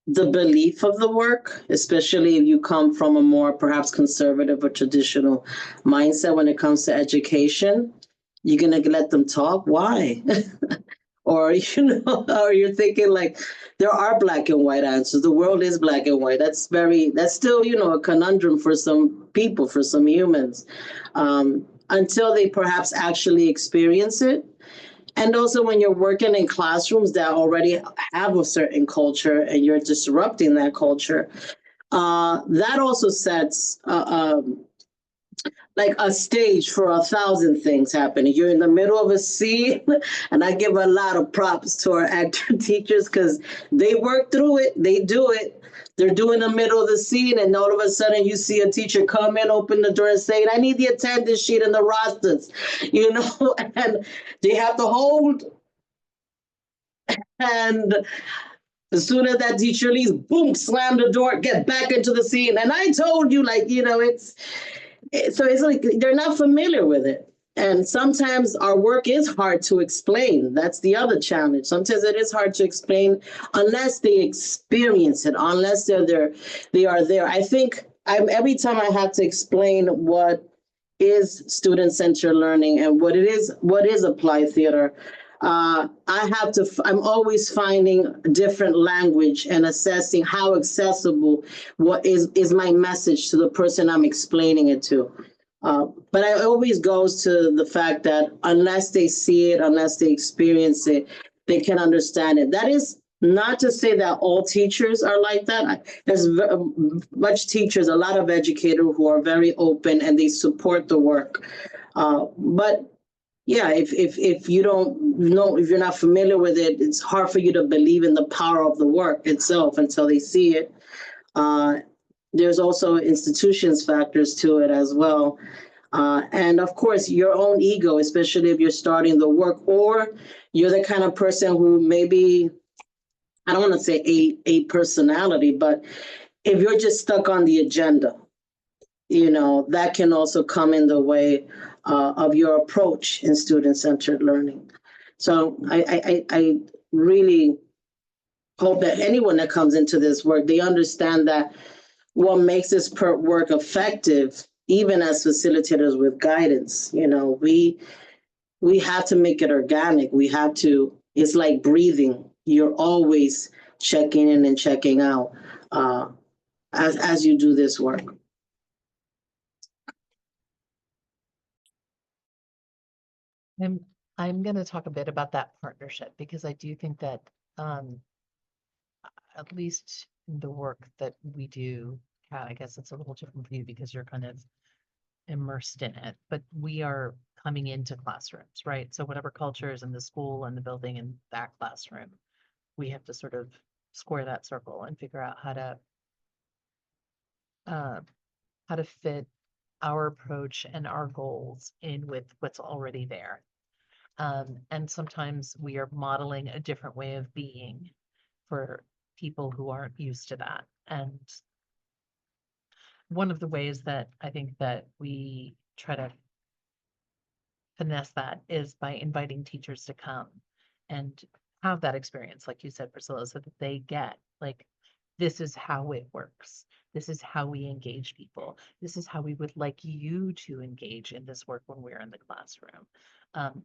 the belief of the work, especially if you come from a more perhaps conservative or traditional mindset when it comes to education. You're going to let them talk? Why? Or, or you're thinking like, there are black and white answers. The world is black and white. That's still, a conundrum for some people, for some humans, until they perhaps actually experience it. And also when you're working in classrooms that already have a certain culture and you're disrupting that culture, that also sets like a stage for 1,000 things happening. You're in the middle of a scene, and I give a lot of props to our actor teachers because they work through it, they do it. They're doing the middle of the scene, and all of a sudden you see a teacher come in, open the door, and saying, I need the attendance sheet and the rosters, and they have to hold. And as soon as that teacher leaves, boom, slam the door, get back into the scene. And I told you, it's like they're not familiar with it. And sometimes our work is hard to explain. That's the other challenge. Sometimes it is hard to explain unless they experience it, unless they are there. I think every time I have to explain what is student-centered learning and what is applied theater, I'm always finding different language and assessing how accessible what is my message to the person I'm explaining it to. But it always goes to the fact that unless they see it, unless they experience it, they can understand it. That is not to say that all teachers are like that. There's much teachers, a lot of educators who are very open and they support the work. But yeah, if you don't know, if you're not familiar with it, it's hard for you to believe in the power of the work itself until they see it. There's also institutions factors to it as well. And of course, your own ego, especially if you're starting the work, or you're the kind of person who maybe, I don't want to say a personality, but if you're just stuck on the agenda, that can also come in the way of your approach in student-centered learning. So I really hope that anyone that comes into this work, they understand that what makes this work effective, even as facilitators with guidance, we have to make it organic. It's like breathing. You're always checking in and checking out as you do this work. I'm going to talk a bit about that partnership because I do think that at least the work that we do, I guess it's a little different for you because you're kind of immersed in it, but we are coming into classrooms, right? So whatever culture is in the school and the building and that classroom, we have to sort of square that circle and figure out how to fit our approach and our goals in with what's already there. And sometimes we are modeling a different way of being for people who aren't used to that. And one of the ways that I think that we try to finesse that is by inviting teachers to come and have that experience, like you said, Priscilla, so that they get like, this is how it works. This is how we engage people. This is how we would like you to engage in this work when we're in the classroom.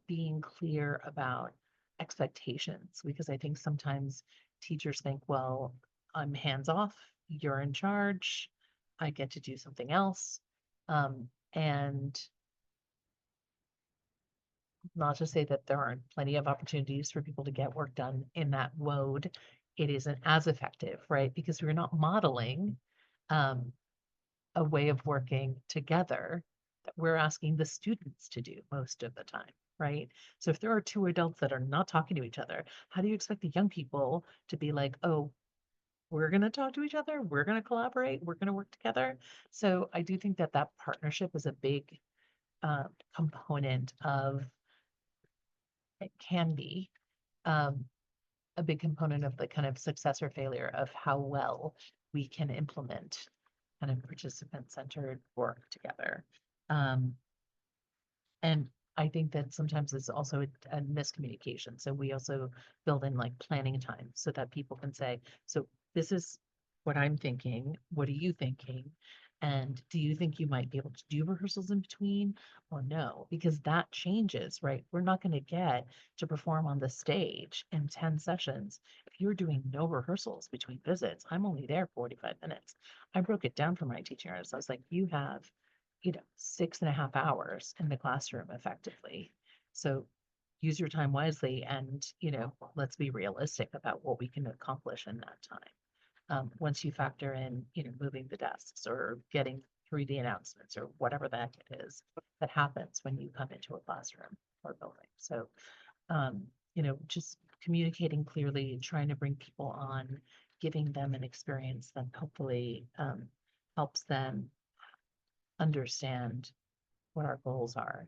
Being clear about expectations, because I think sometimes teachers think, well, I'm hands off, you're in charge, I get to do something else. And not to say that there aren't plenty of opportunities for people to get work done in that mode. It isn't as effective, right? Because we're not modeling a way of working together that we're asking the students to do most of the time, right? So if there are two adults that are not talking to each other, how do you expect the young people to be like, oh, we're going to talk to each other, we're going to collaborate, we're going to work together? So I do think that that partnership is a big component of, it can be a big component of the kind of success or failure of how well we can implement kind of participant-centered work together. And I think that sometimes it's also a miscommunication. So we also build in like planning time so that people can say, so this is what I'm thinking. What are you thinking? And do you think you might be able to do rehearsals in between or no? Because that changes, right? We're not going to get to perform on the stage in 10 sessions if you're doing no rehearsals between visits. I'm only there 45 minutes. I broke it down for my teaching artist. I was like, you have, 6.5 hours in the classroom effectively. So use your time wisely and, let's be realistic about what we can accomplish in that time. Once you factor in, moving the desks or getting 3D announcements or whatever the heck it is that happens when you come into a classroom or building. So, just communicating clearly, trying to bring people on, giving them an experience that hopefully helps them understand what our goals are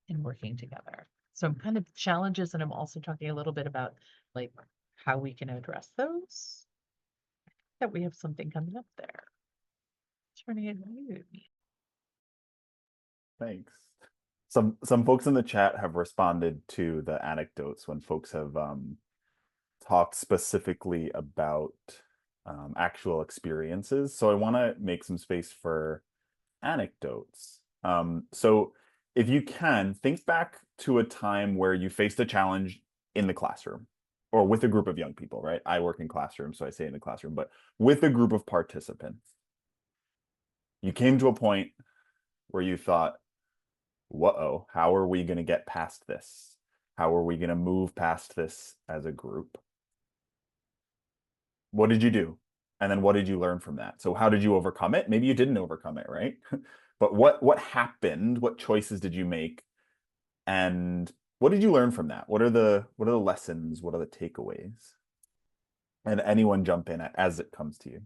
in working together. So I'm kind of challenges, and I'm also talking a little bit about like how we can address those. That we have something coming up there. Turning it weird. Thanks. Some folks in the chat have responded to the anecdotes when folks have talked specifically about actual experiences. So I want to make some space for anecdotes. So if you can, think back to a time where you faced a challenge in the classroom or with a group of young people, right? I work in classrooms, so I say in the classroom, but with a group of participants. You came to a point where you thought, whoa, how are we going to get past this? How are we going to move past this as a group? What did you do? And then what did you learn from that? So how did you overcome it? Maybe you didn't overcome it, right? But what happened? What choices did you make? And what did you learn from that? What are the lessons? What are the takeaways? And anyone jump in as it comes to you.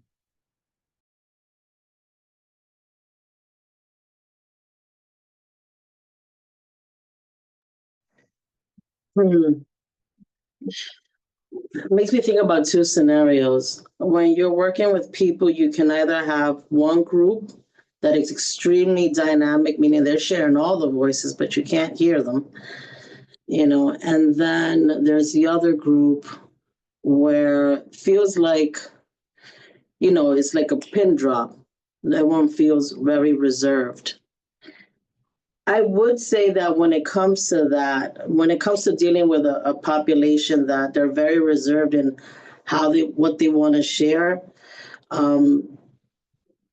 Makes me think about two scenarios. When you're working with people, you can either have one group that is extremely dynamic, meaning they're sharing all the voices, but you can't hear them, and then there's the other group where it feels like, it's like a pin drop. Everyone feels very reserved. I would say that when it comes to dealing with a population that they're very reserved in what they want to share,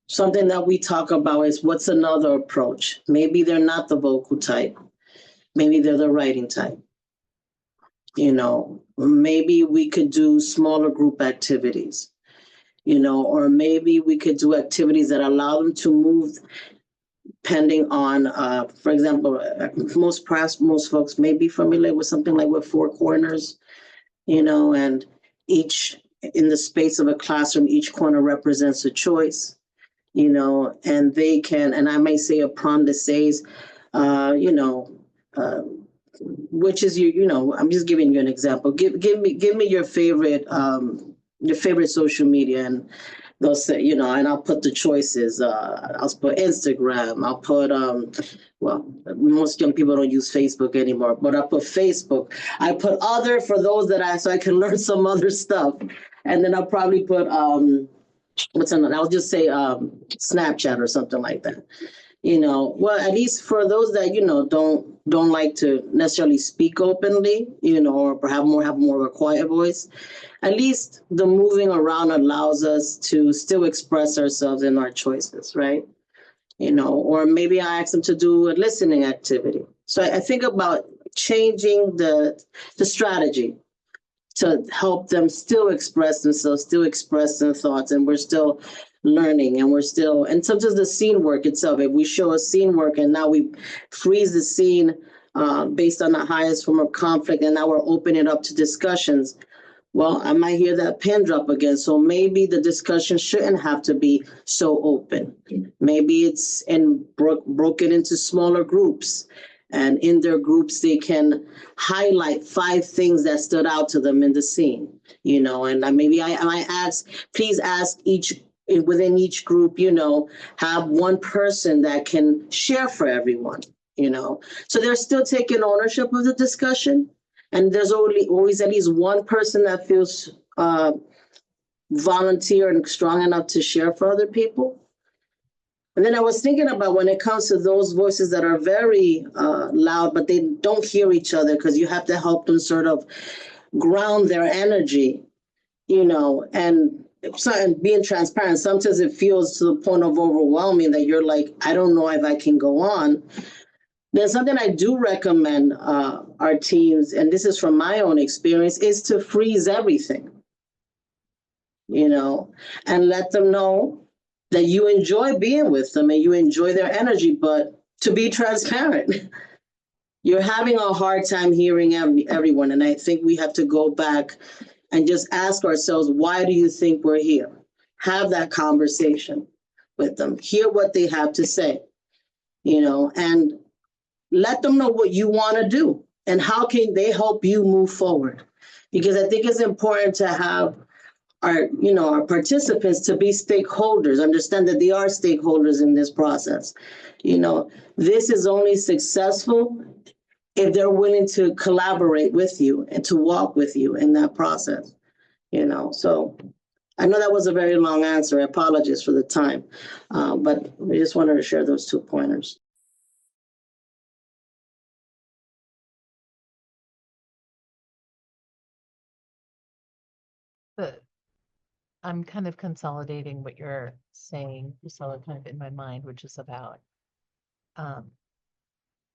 something that we talk about is what's another approach. Maybe they're not the vocal type. Maybe they're the writing type. Maybe we could do smaller group activities, or maybe we could do activities that allow them to move depending on, for example, most folks may be familiar with something like with four corners, and each in the space of a classroom, each corner represents a choice, and they can, and I may say a prompt that says, uh, which is I'm just giving you an example. Give me your favorite social media, and they'll say, and I'll put the choices. I'll put Instagram. I'll put well, most young people don't use Facebook anymore, but I put Facebook. I put other for those so I can learn some other stuff, and then I'll probably put what's another? I'll just say Snapchat or something like that. Well, at least for those that don't like to necessarily speak openly, or perhaps have more of a quiet voice, at least the moving around allows us to still express ourselves in our choices, right? Or maybe I ask them to do a listening activity. So I think about changing the strategy to help them still express themselves, still express their thoughts, and we're still learning, and sometimes the scene work itself, if we show a scene work and now we freeze the scene based on the highest form of conflict, and now we're opening it up to discussions, well, I might hear that pin drop again. So maybe the discussion shouldn't have to be so open. Maybe it's broken into smaller groups. And in their groups, they can highlight 5 things that stood out to them in the scene, and maybe I might please ask within each group, have one person that can share for everyone, So they're still taking ownership of the discussion. And there's always at least one person that feels volunteer and strong enough to share for other people. And then I was thinking about when it comes to those voices that are very loud, but they don't hear each other, because you have to help them sort of ground their energy, and being transparent. Sometimes it feels to the point of overwhelming that you're like, I don't know if I can go on. Then something I do recommend our teams, and this is from my own experience, is to freeze everything, and let them know that you enjoy being with them and you enjoy their energy, but to be transparent, you're having a hard time hearing everyone. And I think we have to go back and just ask ourselves, why do you think we're here? Have that conversation with them, hear what they have to say, and let them know what you want to do and how can they help you move forward. Because I think it's important to have our participants to be stakeholders, understand that they are stakeholders in this process. This is only successful if they're willing to collaborate with you and to walk with you in that process. So I know that was a very long answer. I apologize for the time, but I just wanted to share those 2 pointers. But I'm kind of consolidating what you're saying, Priscilla, kind of in my mind, which is about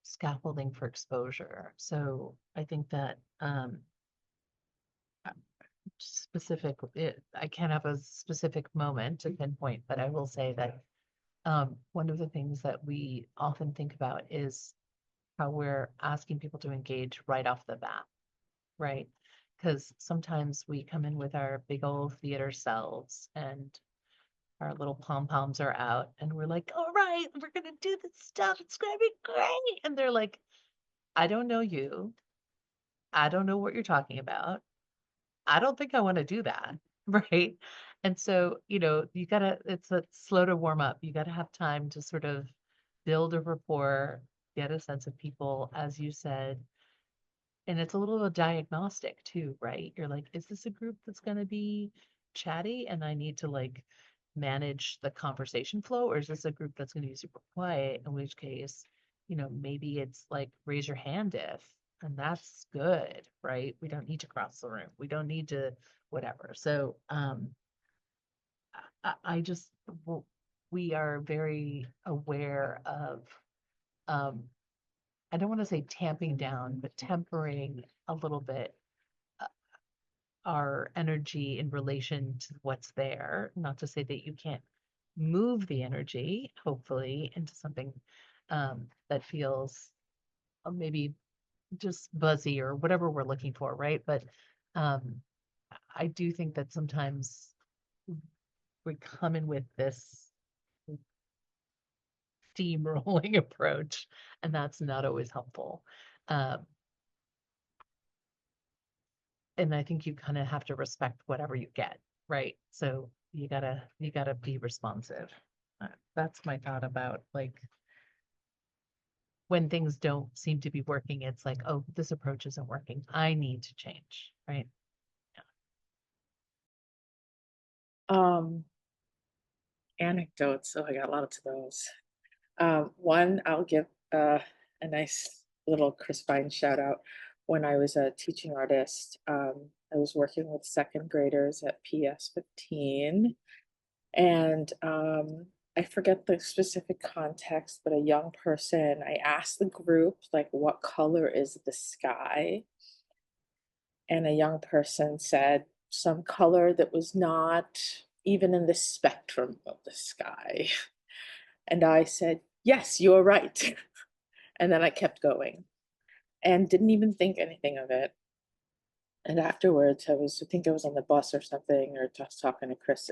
scaffolding for exposure. So I think that I can't have a specific moment to pinpoint, but I will say that one of the things that we often think about is how we're asking people to engage right off the bat, right? Because sometimes we come in with our big old theater selves and our little pom-poms are out and we're like, all right, we're gonna do this stuff, it's gonna be great. And they're like, I don't know you. I don't know what you're talking about. I don't think I want to do that. Right. And so, it's a slow to warm up. You gotta have time to sort of build a rapport, get a sense of people, as you said. And it's a little diagnostic too, right? You're like, is this a group that's gonna be chatty and I need to like manage the conversation flow, or is this a group that's going to be super quiet, in which case, maybe it's like raise your hand if, and that's good, right? We don't need to cross the room. We don't need to whatever. So I just, we are very aware of, I don't want to say tamping down, but tempering a little bit our energy in relation to what's there. Not to say that you can't move the energy, hopefully, into something that feels maybe just buzzy or whatever we're looking for, right? But I do think that sometimes we come in with this steamrolling approach, and that's not always helpful. And I think you kind of have to respect whatever you get, right? So you gotta be responsive. That's my thought about like when things don't seem to be working, it's like, oh, this approach isn't working. I need to change, right? Anecdotes. So I got lots of those. One, I'll give a nice little Chris Vine shout out. When I was a teaching artist, I was working with second graders at PS 15, and I forget the specific context, but a young person, I asked the group, like, what color is the sky? And a young person said some color that was not even in the spectrum of the sky. And I said, yes, you're right. And then I kept going and didn't even think anything of it. And afterwards, I think I was on the bus or something, or just talking to Chris,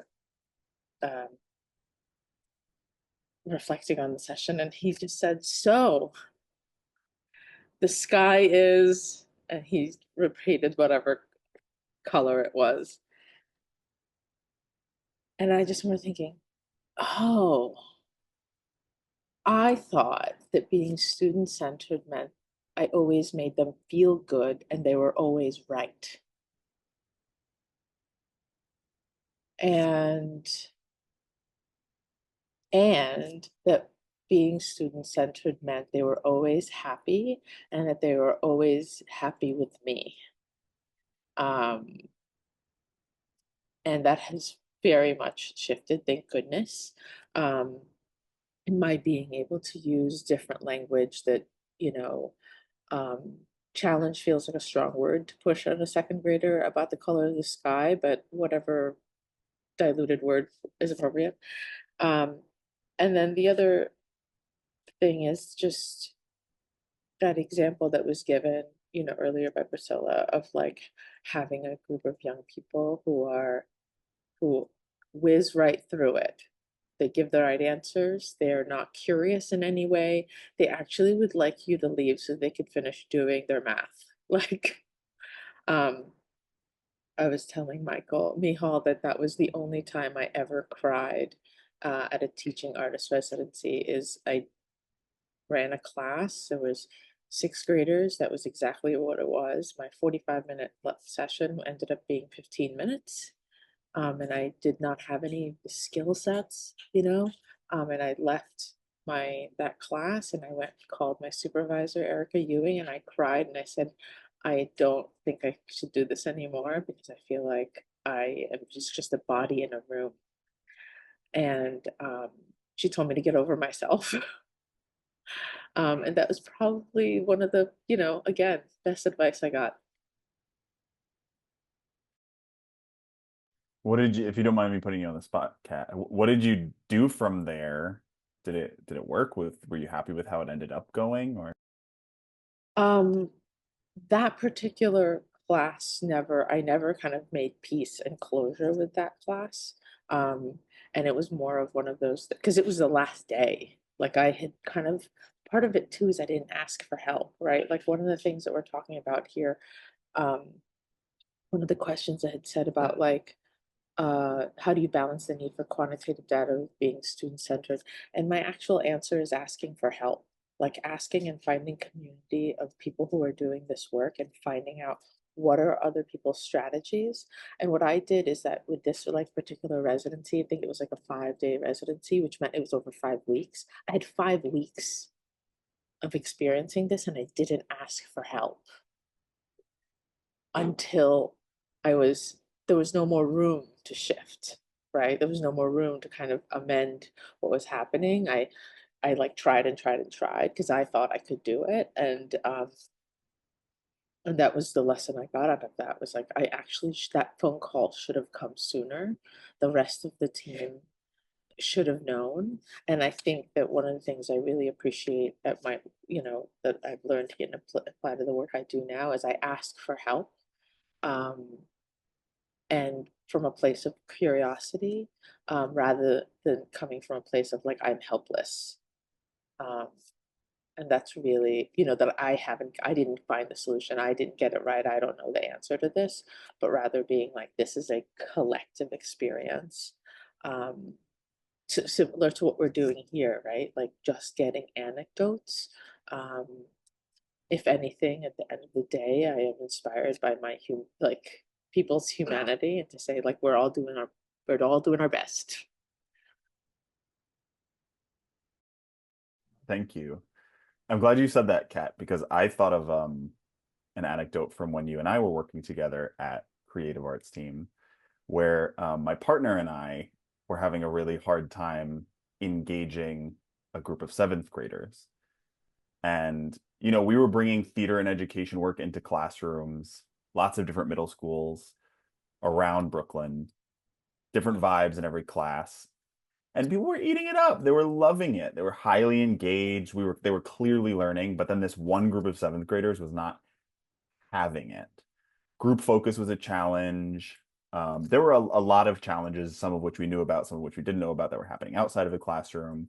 reflecting on the session, and he just said, so the sky is, and he repeated whatever color it was. And I just remember thinking, oh, I thought that being student-centered meant I always made them feel good and they were always right. And that being student-centered meant they were always happy and that they were always happy with me. And that has very much shifted, thank goodness. In my being able to use different language that, you know, challenge feels like a strong word to push on a second grader about the color of the sky, but whatever diluted word is appropriate. And then the other thing is just that example that was given, you know, earlier by Priscilla, of like having a group of young people who whiz right through it. They give the right answers. They're not curious in any way. They actually would like you to leave so they could finish doing their math. Like, I was telling Mihal that that was the only time I ever cried at a teaching artist residency. Is I ran a class. There was sixth graders. That was exactly what it was. My 45-minute session ended up being 15 minutes. And I did not have any skill sets, you know, and I left that class and I went and called my supervisor, Erica Ewing, and I cried and I said, I don't think I should do this anymore because I feel like I am just a body in a room. And she told me to get over myself. And that was probably one of the, you know, again, best advice I got. What did you, if you don't mind me putting you on the spot, Kat, what did you do from there? Did it work were you happy with how it ended up going, or? That particular class I never kind of made peace and closure with that class. And it was more of one of those, because it was the last day. Like I had kind of, part of it too is I didn't ask for help, right? Like one of the things that we're talking about here, one of the questions I had said about like, how do you balance the need for quantitative data with being student-centered? And my actual answer is asking for help, like asking and finding community of people who are doing this work and finding out what are other people's strategies. And what I did is that with this like particular residency, I think it was like a 5-day residency, which meant it was over 5 weeks. I had 5 weeks of experiencing this and I didn't ask for help until there was no more room to shift, right? There was no more room to kind of amend what was happening. I like tried and tried and tried because I thought I could do it. And that was the lesson I got out of that, was like, I actually, that phone call should have come sooner. The rest of the team should have known. And I think that one of the things I really appreciate at my, you know, that I've learned to apply to the work I do now is I ask for help. and from a place of curiosity, rather than coming from a place of like, I'm helpless. Um, and that's really, that I didn't find the solution. I didn't get it right. I don't know the answer to this, but rather being like, this is a collective experience. Similar to what we're doing here, right? Like just getting anecdotes. If anything, at the end of the day, I am inspired by people's humanity, and to say like we're all doing our best. Thank you. I'm glad you said that, Kat, because I thought of an anecdote from when you and I were working together at Creative Arts Team, where my partner and I were having a really hard time engaging a group of 7th graders. And, we were bringing theater and education work into classrooms, lots of different middle schools around Brooklyn, different vibes in every class. And people were eating it up. They were loving it. They were highly engaged. They were clearly learning, but then this one group of 7th graders was not having it. Group focus was a challenge. There were a lot of challenges, some of which we knew about, some of which we didn't know about, that were happening outside of the classroom.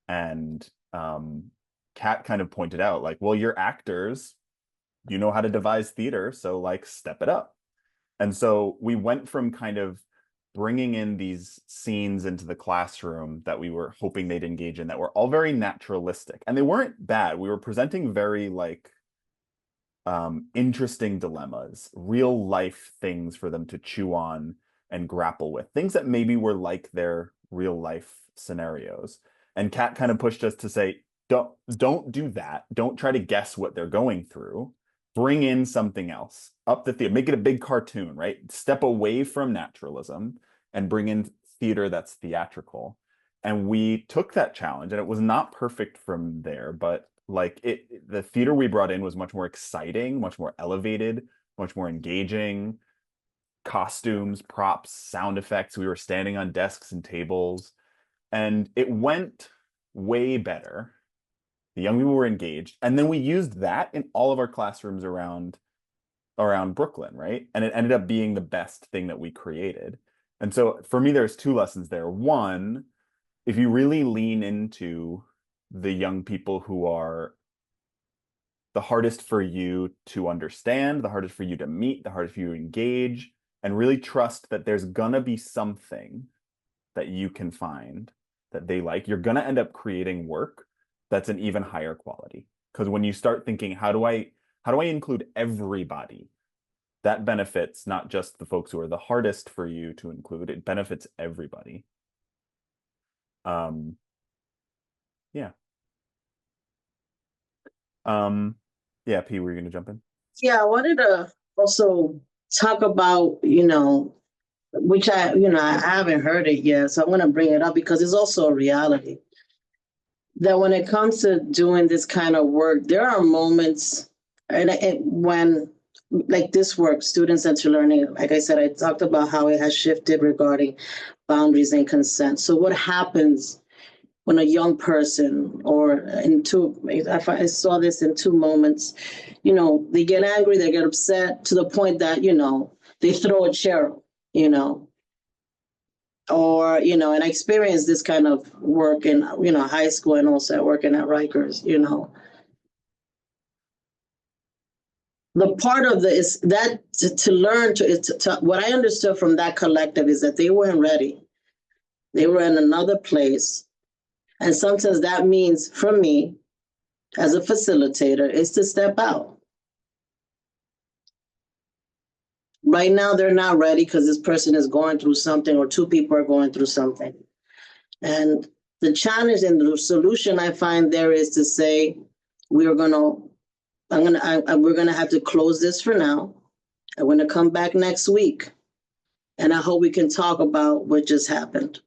And Kat kind of pointed out, like, well, you're actors, you know how to devise theater, so like step it up. And so we went from kind of bringing in these scenes into the classroom that we were hoping they'd engage in that were all very naturalistic, and they weren't bad. We were presenting very like interesting dilemmas, real life things for them to chew on and grapple with, things that maybe were like their real life scenarios. And Kat kind of pushed us to say, don't do that. Don't try to guess what they're going through. Bring in something else, up the theater, make it a big cartoon, right? Step away from naturalism and bring in theater that's theatrical. And we took that challenge, and it was not perfect from there, but like the theater we brought in was much more exciting, much more elevated, much more engaging. Costumes, props, sound effects. We were standing on desks and tables, and it went way better. The young people were engaged, and then we used that in all of our classrooms around Brooklyn, right? And it ended up being the best thing that we created. And so for me, there's 2 lessons there. One, if you really lean into the young people who are the hardest for you to understand, the hardest for you to meet, the hardest for you to engage, and really trust that there's gonna be something that you can find that they like, you're gonna end up creating work that's an even higher quality. Because when you start thinking, how do I include everybody, that benefits not just the folks who are the hardest for you to include, it benefits everybody. Yeah. Yeah, P, were you gonna jump in? Yeah, I wanted to also talk about, which I haven't heard it yet, so I'm going to bring it up because it's also a reality. That when it comes to doing this kind of work, there are moments, and when like this work, student-centered learning, like I said, I talked about how it has shifted regarding boundaries and consent. So what happens when a young person, I saw this in 2 moments, they get angry, they get upset to the point that, they throw a chair, or, and I experienced this kind of work in, high school, and also working at Rikers, The part of is that to learn to what I understood from that collective is that they weren't ready. They were in another place. And sometimes that means, for me, as a facilitator, is to step out. Right now, they're not ready because this person is going through something, or 2 people are going through something. And the challenge and the solution I find there is to say, we're gonna have to close this for now. I'm gonna come back next week, and I hope we can talk about what just happened.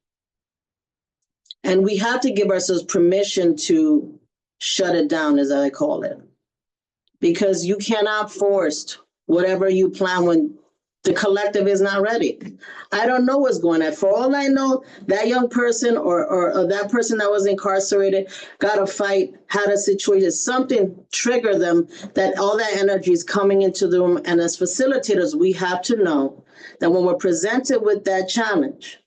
And we have to give ourselves permission to shut it down, as I call it, because you cannot force whatever you plan when the collective is not ready. I don't know what's going on. For all I know, that young person or that person that was incarcerated got a fight, had a situation, something triggered them, that all that energy is coming into the room. And as facilitators, we have to know that when we're presented with that challenge,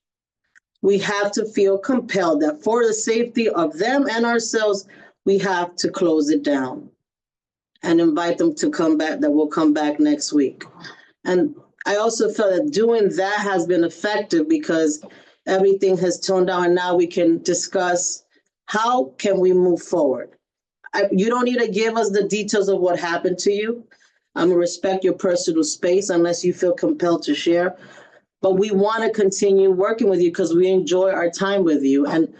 we have to feel compelled that for the safety of them and ourselves, we have to close it down and invite them to come back, that will come back next week. And I also felt that doing that has been effective because everything has toned down and now we can discuss how can we move forward. You don't need to give us the details of what happened to you. I'm gonna respect your personal space unless you feel compelled to share. But we want to continue working with you because we enjoy our time with you. And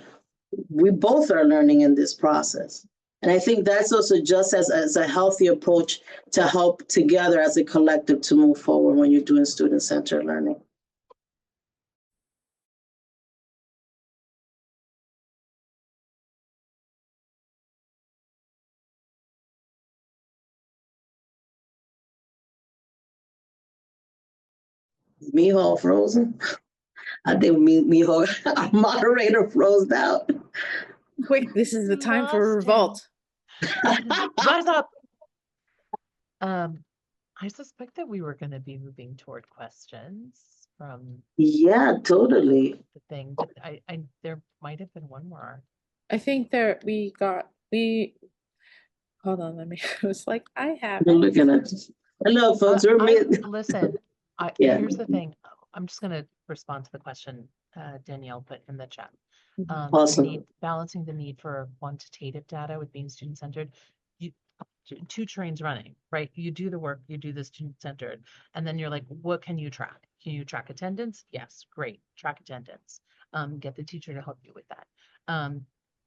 we both are learning in this process. And I think that's also just as a healthy approach to help together as a collective to move forward when you're doing student-centered learning. Miho frozen? I think Miho, our moderator, froze out. Quick, this is the time for Lost him. revolt. Rise up. I suspect that we were going to be moving toward questions from Yeah, totally. the thing, but there might have been one more. I think hold on, let me, I was like, I have You're it. looking at, hello, folks. We're Listen, Yeah. here's the thing. I'm just going to respond to the question Danielle put in the chat. Awesome. Balancing the need for quantitative data with being student-centered. Two trains running, right? You do the work, you do the student-centered, and then you're like, what can you track? Can you track attendance? Yes, great, track attendance. Get the teacher to help you with that.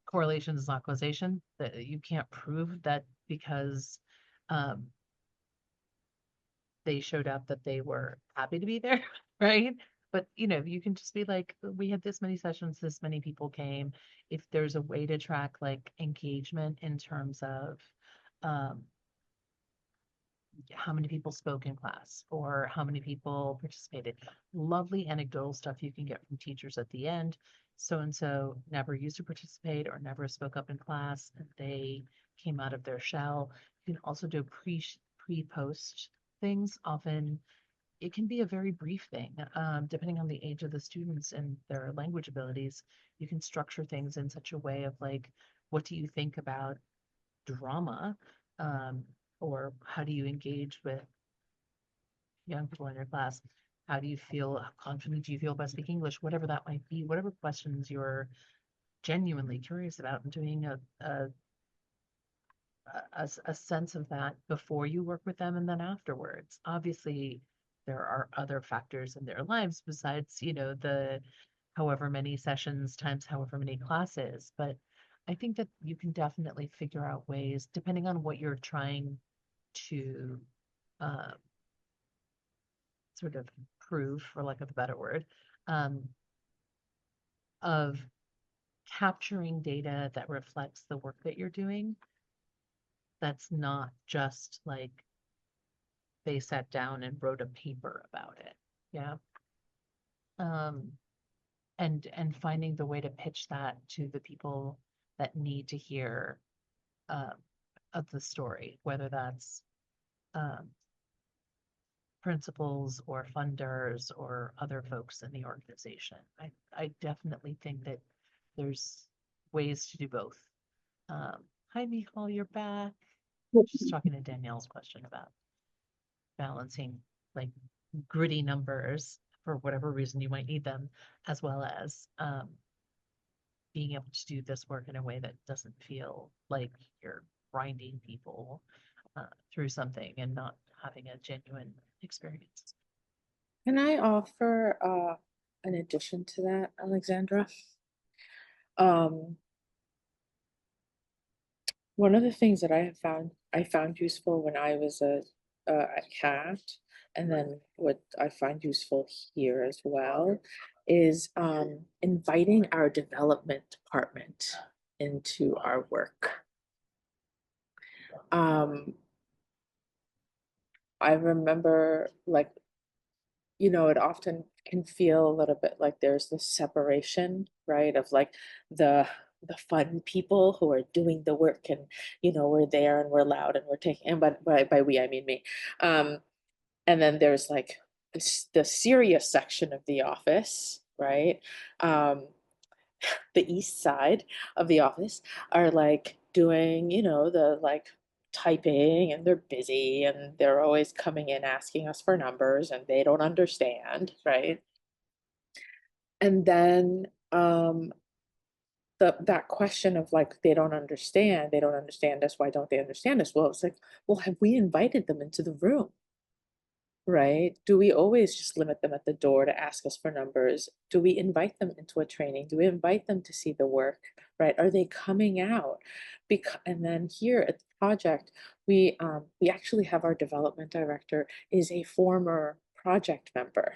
Correlation is not causation. That you can't prove that because they showed up that they were happy to be there, right? But you can just be like, we had this many sessions, this many people came. If there's a way to track like engagement in terms of how many people spoke in class or how many people participated. Lovely anecdotal stuff you can get from teachers at the end. So-and-so never used to participate or never spoke up in class and they came out of their shell. You can also do pre-post things. Often it can be a very brief thing, depending on the age of the students and their language abilities. You can structure things in such a way of like, what do you think about drama? Or how do you engage with young people in your class? How do you feel? How confident do you feel about speaking English? Whatever that might be, whatever questions you're genuinely curious about, and doing a sense of that before you work with them and then afterwards. Obviously, there are other factors in their lives besides, the however many sessions times however many classes. But I think that you can definitely figure out ways, depending on what you're trying to sort of prove, for lack of a better word, of capturing data that reflects the work that you're doing. That's not just like they sat down and wrote a paper about it. Yeah. And finding the way to pitch that to the people that need to hear of the story, whether that's principals or funders or other folks in the organization. I definitely think that there's ways to do both. Hi, Michal, you're back. Just talking to Danielle's question about balancing like gritty numbers for whatever reason you might need them, as well as being able to do this work in a way that doesn't feel like you're grinding people through something and not having a genuine experience. Can I offer an addition to that, Alexandra? One of the things that I found useful when I was at CAT, and then what I find useful here as well, is inviting our development department into our work. I remember, like, it often can feel a little bit like there's this separation, right? Of like the fun people who are doing the work and, we're there and we're loud and we're taking, and by we, I mean me. And then there's like the serious section of the office, right? The east side of the office are like doing, the like typing, and they're busy, and they're always coming in asking us for numbers, and they don't understand, right? And then that question of like, they don't understand us, why don't they understand us? Well, it's like, well, have we invited them into the room? Right? Do we always just limit them at the door to ask us for numbers? Do we invite them into a training? Do we invite them to see the work? Right? Are they coming out? And then here at the project, we actually have our development director is a former project member,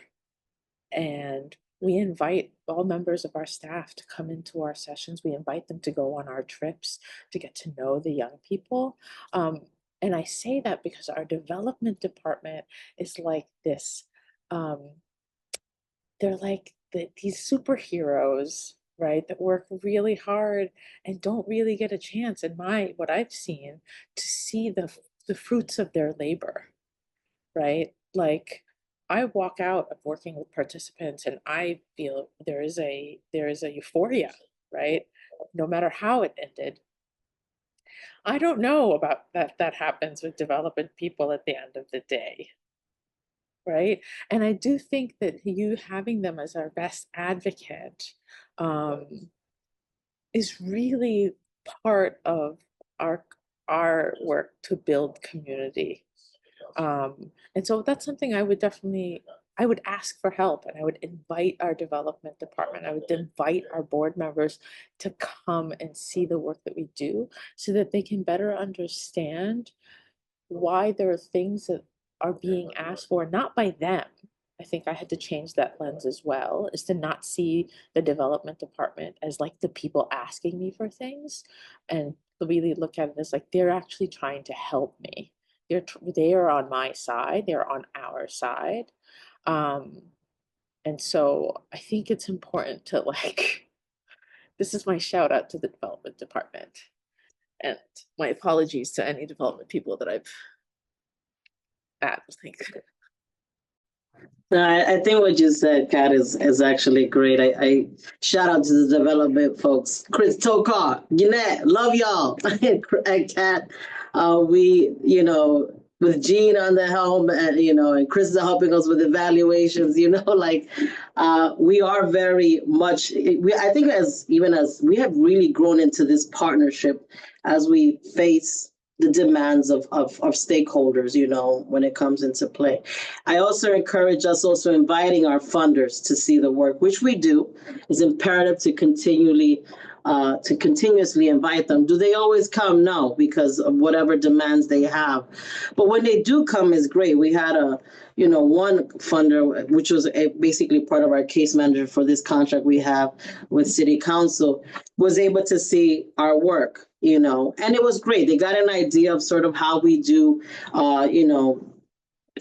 and we invite all members of our staff to come into our sessions. We invite them to go on our trips to get to know the young people. And I say that because our development department is like this. They're like these superheroes, right? That work really hard and don't really get a chance, in what I've seen, to see the fruits of their labor, right? Like, I walk out of working with participants and I feel there is a euphoria, right? No matter how it ended. I don't know about that happens with development people at the end of the day, right? And I do think that you having them as our best advocate is really part of our work to build community. And so that's something I would ask for help, and I would invite our development department. I would invite our board members to come and see the work that we do so that they can better understand why there are things that are being asked for, not by them. I think I had to change that lens as well, is to not see the development department as like the people asking me for things, and really look at it as like they're actually trying to help me. They are on my side, they're on our side. And so I think it's important to like, this is my shout out to the development department, and my apologies to any development people that I've like. No, I think what you said, Kat, is actually great. I shout out to the development folks. Chris Tokar, Gannett, love y'all. And Kat, we, with Gene on the helm, and and Chris is helping us with evaluations, we are very much, I think as we have really grown into this partnership as we face the demands of stakeholders, when it comes into play. I also encourage us also inviting our funders to see the work, which we do. It's imperative to continuously invite them. Do they always come? No, because of whatever demands they have. But when they do come, is great. We had one funder, which was basically part of our case manager for this contract we have with City Council, was able to see our work, and it was great. They got an idea of sort of how we do,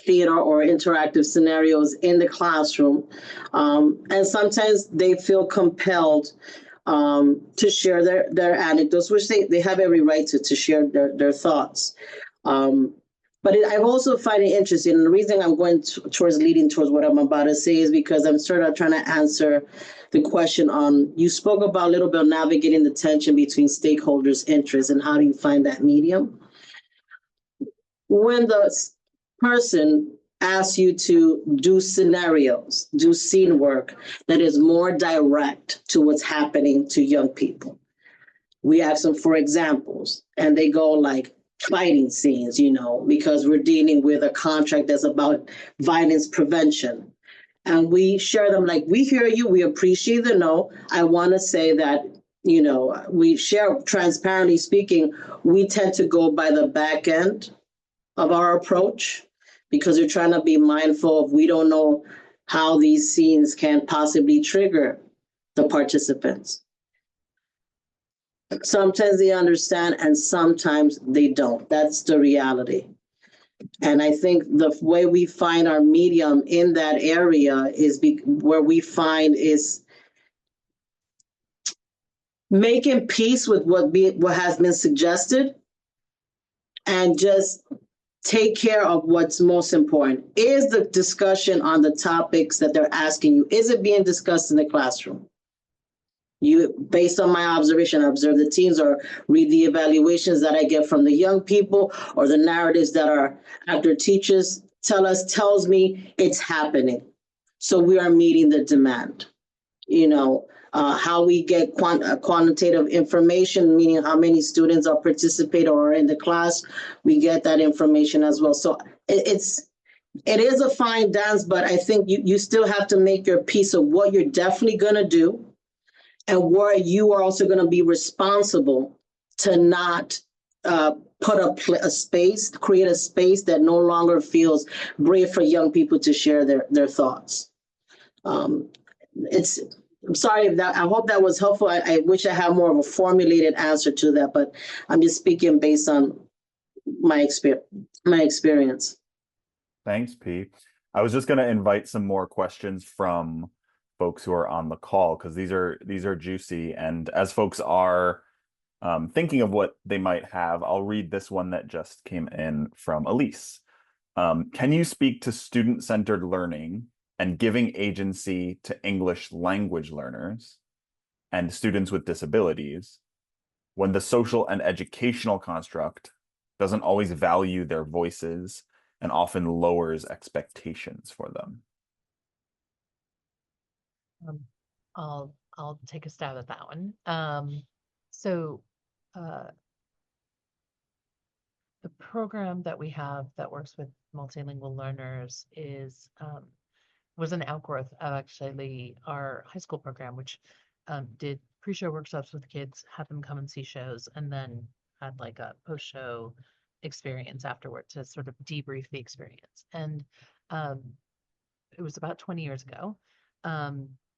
theater or interactive scenarios in the classroom. And sometimes they feel compelled to share their anecdotes, which they have every right to share their thoughts. But I also find it interesting, and the reason I'm going leading towards what I'm about to say is because I'm sort of trying to answer the question on, you spoke about a little bit of navigating the tension between stakeholders' interests and how do you find that medium? When the person asks you to do scenarios, do scene work that is more direct to what's happening to young people, we ask them for examples, and they go like fighting scenes, because we're dealing with a contract that's about violence prevention. And we share them like, we hear you, we appreciate the no. I want to say that, we share, transparently speaking, we tend to go by the back end of our approach because we're trying to be mindful of, we don't know how these scenes can possibly trigger the participants. Sometimes they understand and sometimes they don't. That's the reality. And I think the way we find our medium in that area is where we find is making peace with what has been suggested and just take care of what's most important. Is the discussion on the topics that they're asking you, is it being discussed in the classroom? Based on my observation, I observe the teams or read the evaluations that I get from the young people or the narratives that our actor teachers tells me it's happening. So we are meeting the demand. How we get quantitative information, meaning how many students are participating or are in the class, we get that information as well. So it is a fine dance, but I think you still have to make your piece of what you're definitely going to do and where you are also going to be responsible to not create a space that no longer feels brave for young people to share their thoughts. I'm sorry I hope that was helpful. I wish I had more of a formulated answer to that, but I'm just speaking based on my experience. Thanks, P. I was just going to invite some more questions from folks who are on the call, because these are juicy. And as folks are thinking of what they might have, I'll read this one that just came in from Elise. Can you speak to student-centered learning and giving agency to English language learners and students with disabilities when the social and educational construct doesn't always value their voices and often lowers expectations for them? I'll take a stab at that one. So the program that we have that works with multilingual learners was an outgrowth of actually our high school program, which did pre-show workshops with kids, had them come and see shows, and then had like a post-show experience afterward to sort of debrief the experience. And it was about 20 years ago.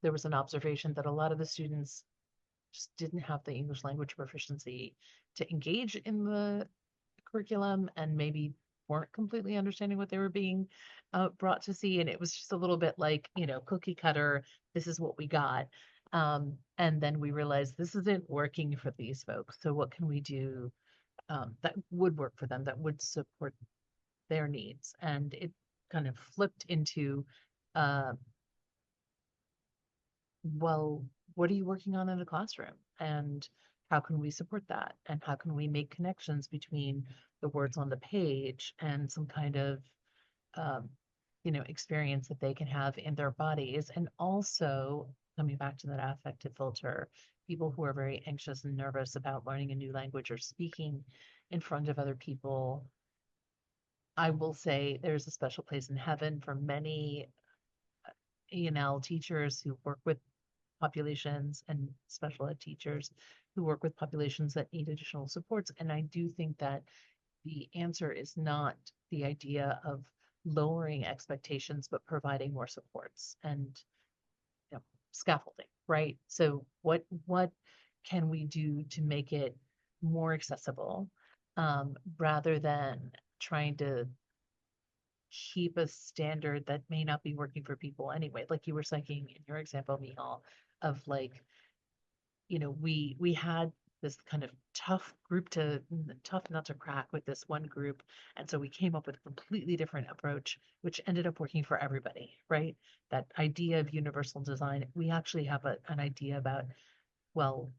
There was an observation that a lot of the students just didn't have the English language proficiency to engage in the curriculum and maybe weren't completely understanding what they were being brought to see. And it was just a little bit like, cookie cutter, this is what we got. And then we realized this isn't working for these folks. So what can we do that would work for them, that would support their needs? And it kind of flipped into, well, what are you working on in the classroom? And how can we support that? And how can we make connections between the words on the page and some kind of, experience that they can have in their bodies? And also, coming back to that affective filter, people who are very anxious and nervous about learning a new language or speaking in front of other people, I will say there's a special place in heaven for many E&L teachers who work with populations and special ed teachers who work with populations that need additional supports. And I do think that the answer is not the idea of lowering expectations, but providing more supports and scaffolding, right? So what can we do to make it more accessible, rather than trying to keep a standard that may not be working for people anyway? Like you were saying in your example, Mihal, of like, we had this kind of tough nut to crack with this one group. And so we came up with a completely different approach, which ended up working for everybody, right? That idea of universal design, we actually have an idea about, well,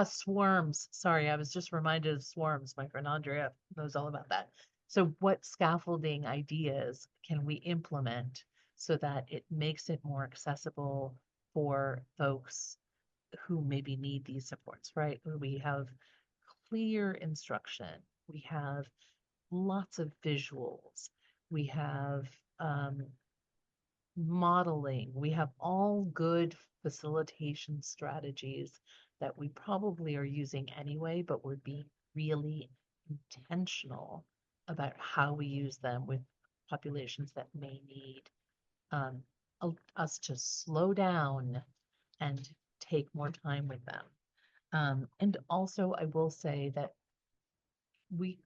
swarms. Sorry, I was just reminded of swarms. My friend Andrea knows all about that. So what scaffolding ideas can we implement so that it makes it more accessible for folks who maybe need these supports, right? We have clear instruction. We have lots of visuals. We have modeling. We have all good facilitation strategies that we probably are using anyway, but we're being really intentional about how we use them with populations that may need us to slow down and take more time with them. And also, I will say that we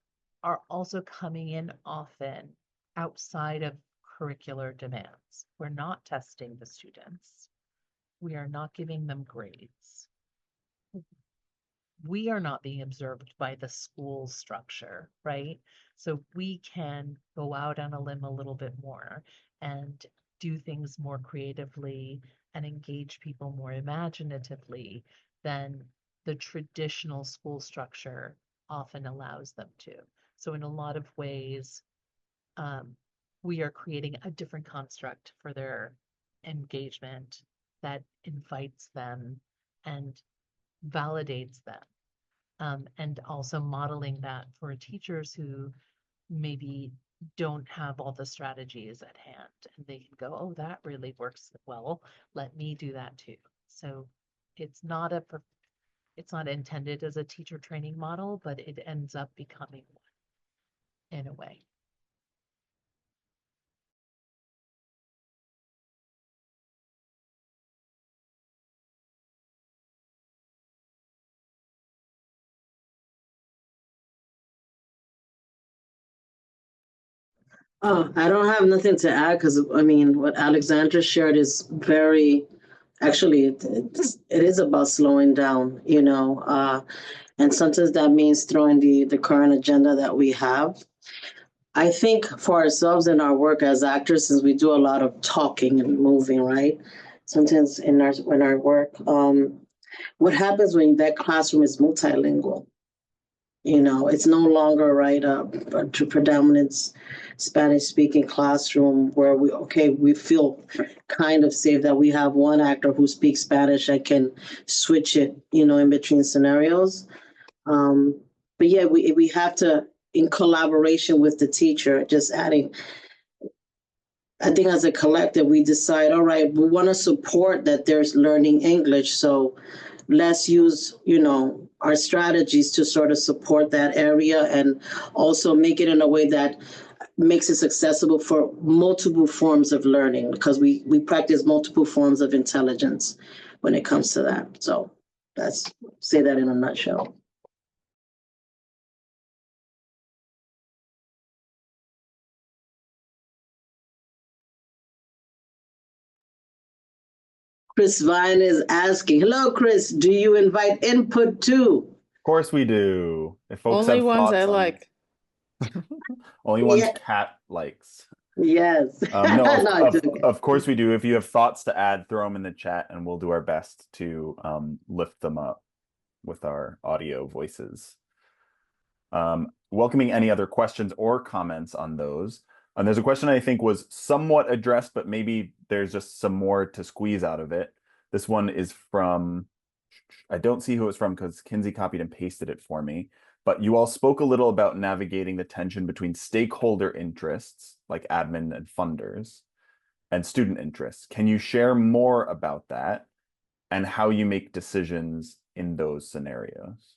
are also coming in often outside of curricular demands. We're not testing the students. We are not giving them grades. we are not being observed by the school structure, right? So we can go out on a limb a little bit more and do things more creatively and engage people more imaginatively than the traditional school structure often allows them to. So in a lot of ways, we are creating a different construct for their engagement that invites them and validates them. And also modeling that for teachers who maybe don't have all the strategies at hand, and they can go, oh, that really works well, let me do that too. So it's not it's not intended as a teacher training model, but it ends up becoming one in a way. Oh, I don't have nothing to add because I mean, what Alexandra shared is very, actually, it is about slowing down, and sometimes that means throwing the current agenda that we have. I think for ourselves in our work as actors, since we do a lot of talking and moving, right? Sometimes in our work, what happens when that classroom is multilingual? It's no longer right a predominant Spanish speaking classroom where we feel kind of safe that we have one actor who speaks Spanish and can switch it, in between scenarios. But yeah, we have to, in collaboration with the teacher, just adding, I think as a collective, we decide, all right, we want to support that there's learning English. So let's use, our strategies to sort of support that area and also make it in a way that makes it accessible for multiple forms of learning, because we practice multiple forms of intelligence when it comes to that. So let's say that in a nutshell. Chris Vine is asking, hello, Chris, do you invite input too? Of course we do. If folks Only have ones I thoughts on like. only ones Yeah. Cat likes. Yes. No, No, of course we do. If you have thoughts to add, throw them in the chat and we'll do our best to lift them up with our audio voices. Welcoming any other questions or comments on those. And there's a question I think was somewhat addressed, but maybe there's just some more to squeeze out of it. This one is from, I don't see who it's from because Kinsey copied and pasted it for me. But you all spoke a little about navigating the tension between stakeholder interests, like admin and funders, and student interests. Can you share more about that and how you make decisions in those scenarios?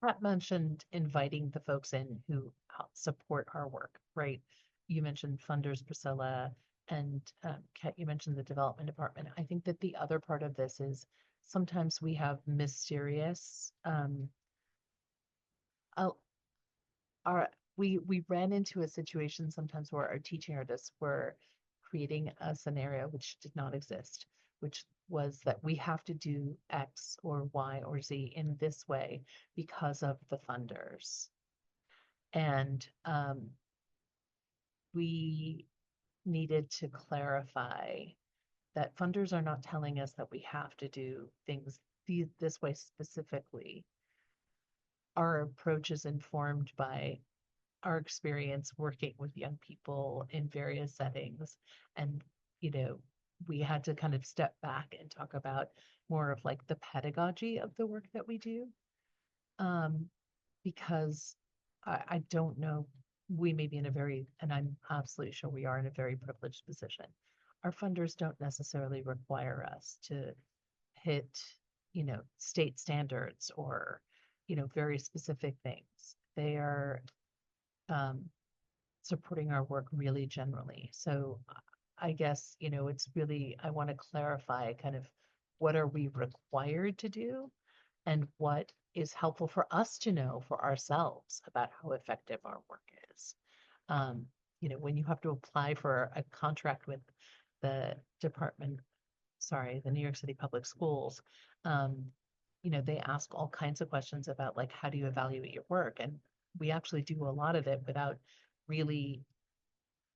Pat mentioned inviting the folks in who help support our work, right? You mentioned funders, Priscilla, and Kat, you mentioned the development department. I think that the other part of this is sometimes we have mysterious, we ran into a situation sometimes where our teaching artists were creating a scenario which did not exist, which was that we have to do X or Y or Z in this way because of the funders. And we needed to clarify that funders are not telling us that we have to do things this way specifically. Our approach is informed by our experience working with young people in various settings. And, we had to kind of step back and talk about more of like the pedagogy of the work that we do. Because I don't know, we may be in a very, and I'm absolutely sure we are in a very privileged position. Our funders don't necessarily require us to hit, state standards or, very specific things. They are supporting our work really generally. So I guess, it's really, I want to clarify kind of what are we required to do and what is helpful for us to know for ourselves about how effective our work is. When you have to apply for a contract with the Department the New York City Public Schools, they ask all kinds of questions about like, how do you evaluate your work? And we actually do a lot of it without really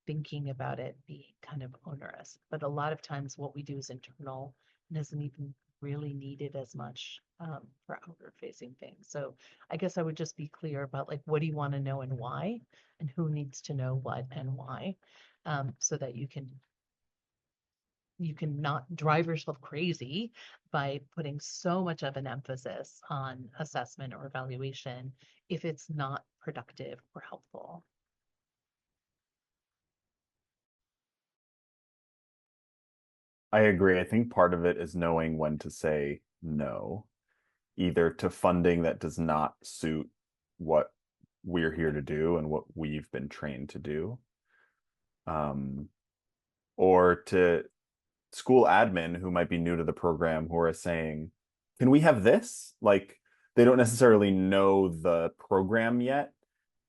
thinking about it being kind of onerous. But a lot of times what we do is internal and isn't even really needed as much for outward facing things. So I guess I would just be clear about like, what do you want to know and why, and who needs to know what and why, so that you can not drive yourself crazy by putting so much of an emphasis on assessment or evaluation if it's not productive or helpful. I agree. I think part of it is knowing when to say no, either to funding that does not suit what we're here to do and what we've been trained to do, or to school admin who might be new to the program who are saying, can we have this? Like, they don't necessarily know the program yet.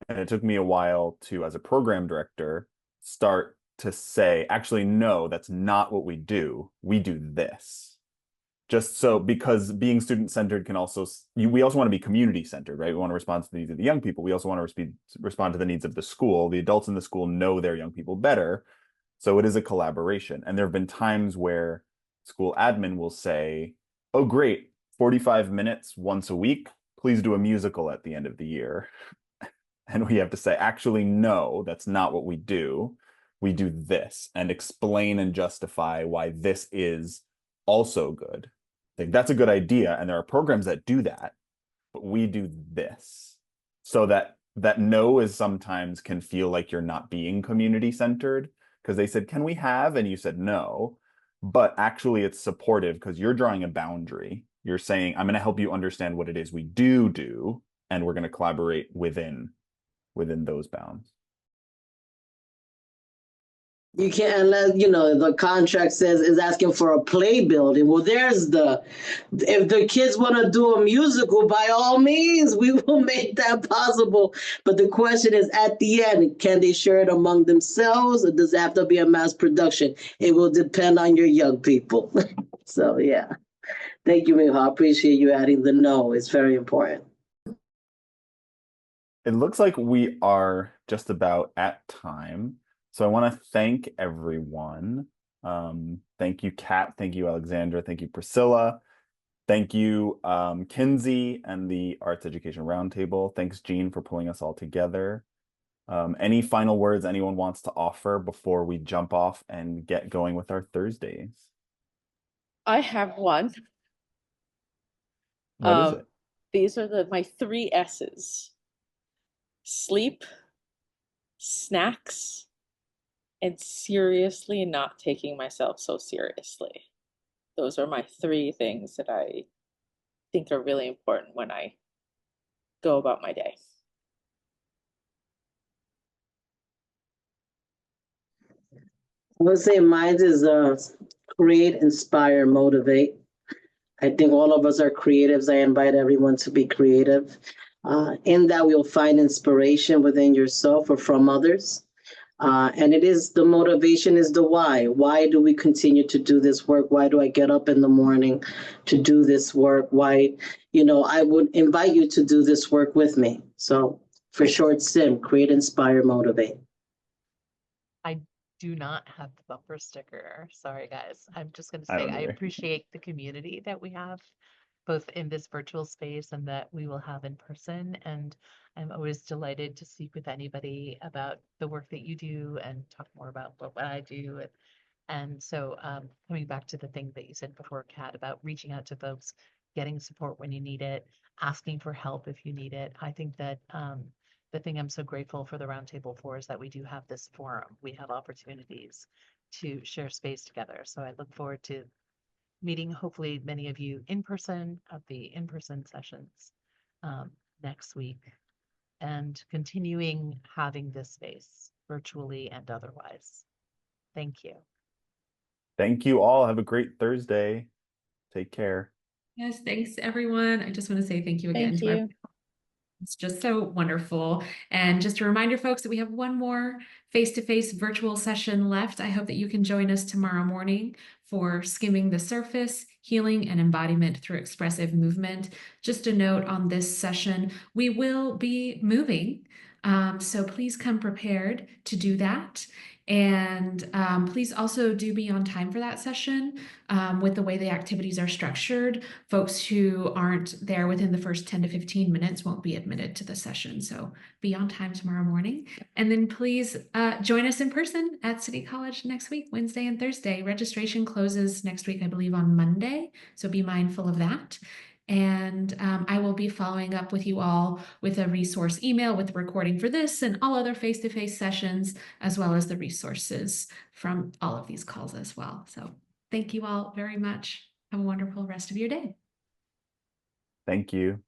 And it took me a while to, as a program director, start to say, actually, no, that's not what we do. We do this. Just so, because being student-centered can also, we also want to be community-centered, right? We want to respond to the needs of the young people. We also want to respond to the needs of the school. The adults in the school know their young people better. So it is a collaboration. And there have been times where school admin will say, oh, great, 45 minutes once a week. Please do a musical at the end of the year. And we have to say, actually, no, that's not what we do. We do this, and explain and justify why this is also good. I think that's a good idea. And there are programs that do that, but we do this. So that no is sometimes can feel like you're not being community centered, because they said, can we have? And you said no, but actually it's supportive because you're drawing a boundary. You're saying, I'm going to help you understand what it is we do, and we're going to collaborate within those bounds. You can't let, the contract says is asking for a play building. Well, if the kids want to do a musical, by all means, we will make that possible. But the question is, at the end, can they share it among themselves, or does it have to be a mass production? It will depend on your young people. So, yeah. Thank you, Miho. I appreciate you adding the no. It's very important. It looks like we are just about at time. So I want to thank everyone. Thank you, Kat. Thank you, Alexandra. Thank you, Priscilla. Thank you, Kinsey and the Arts Education Roundtable. Thanks, Jean, for pulling us all together. Any final words anyone wants to offer before we jump off and get going with our Thursdays? I have one. What is it? These are my 3 S's. Sleep, snacks, and seriously not taking myself so seriously. Those are my 3 things that I think are really important when I go about my day. I would say mine is create, inspire, motivate. I think all of us are creatives. I invite everyone to be creative. In that, we'll find inspiration within yourself or from others. And the motivation is the why. Why do we continue to do this work? Why do I get up in the morning to do this work? Why, I would invite you to do this work with me. So for short, SIM, create, inspire, motivate. I do not have the bumper sticker. Sorry, guys. I'm just going to say I appreciate the community that we have, both in this virtual space and that we will have in person. And I'm always delighted to speak with anybody about the work that you do and talk more about what I do. And so coming back to the thing that you said before, Kat, about reaching out to folks, getting support when you need it, asking for help if you need it. I think that the thing I'm so grateful for the Roundtable for is that we do have this forum. We have opportunities to share space together. So I look forward to meeting hopefully many of you in person at the in-person sessions next week, and continuing having this space virtually and otherwise. Thank you. Thank you all. Have a great Thursday. Take care. Yes, thanks everyone. I just want to say thank you again Thank to our you. It's just so wonderful. And just a reminder, folks, that we have one more face-to-face virtual session left. I hope that you can join us tomorrow morning for Skimming the Surface, Healing and Embodiment Through Expressive Movement. Just a note on this session, we will be moving. So please come prepared to do that. And please also do be on time for that session. With the way the activities are structured, folks who aren't there within the first 10 to 15 minutes won't be admitted to the session. So be on time tomorrow morning. And then please join us in person at City College next week, Wednesday and Thursday. Registration closes next week, I believe, on Monday. So be mindful of that. And I will be following up with you all with a resource email with the recording for this and all other face-to-face sessions, as well as the resources from all of these calls as well. So thank you all very much. Have a wonderful rest of your day. Thank you.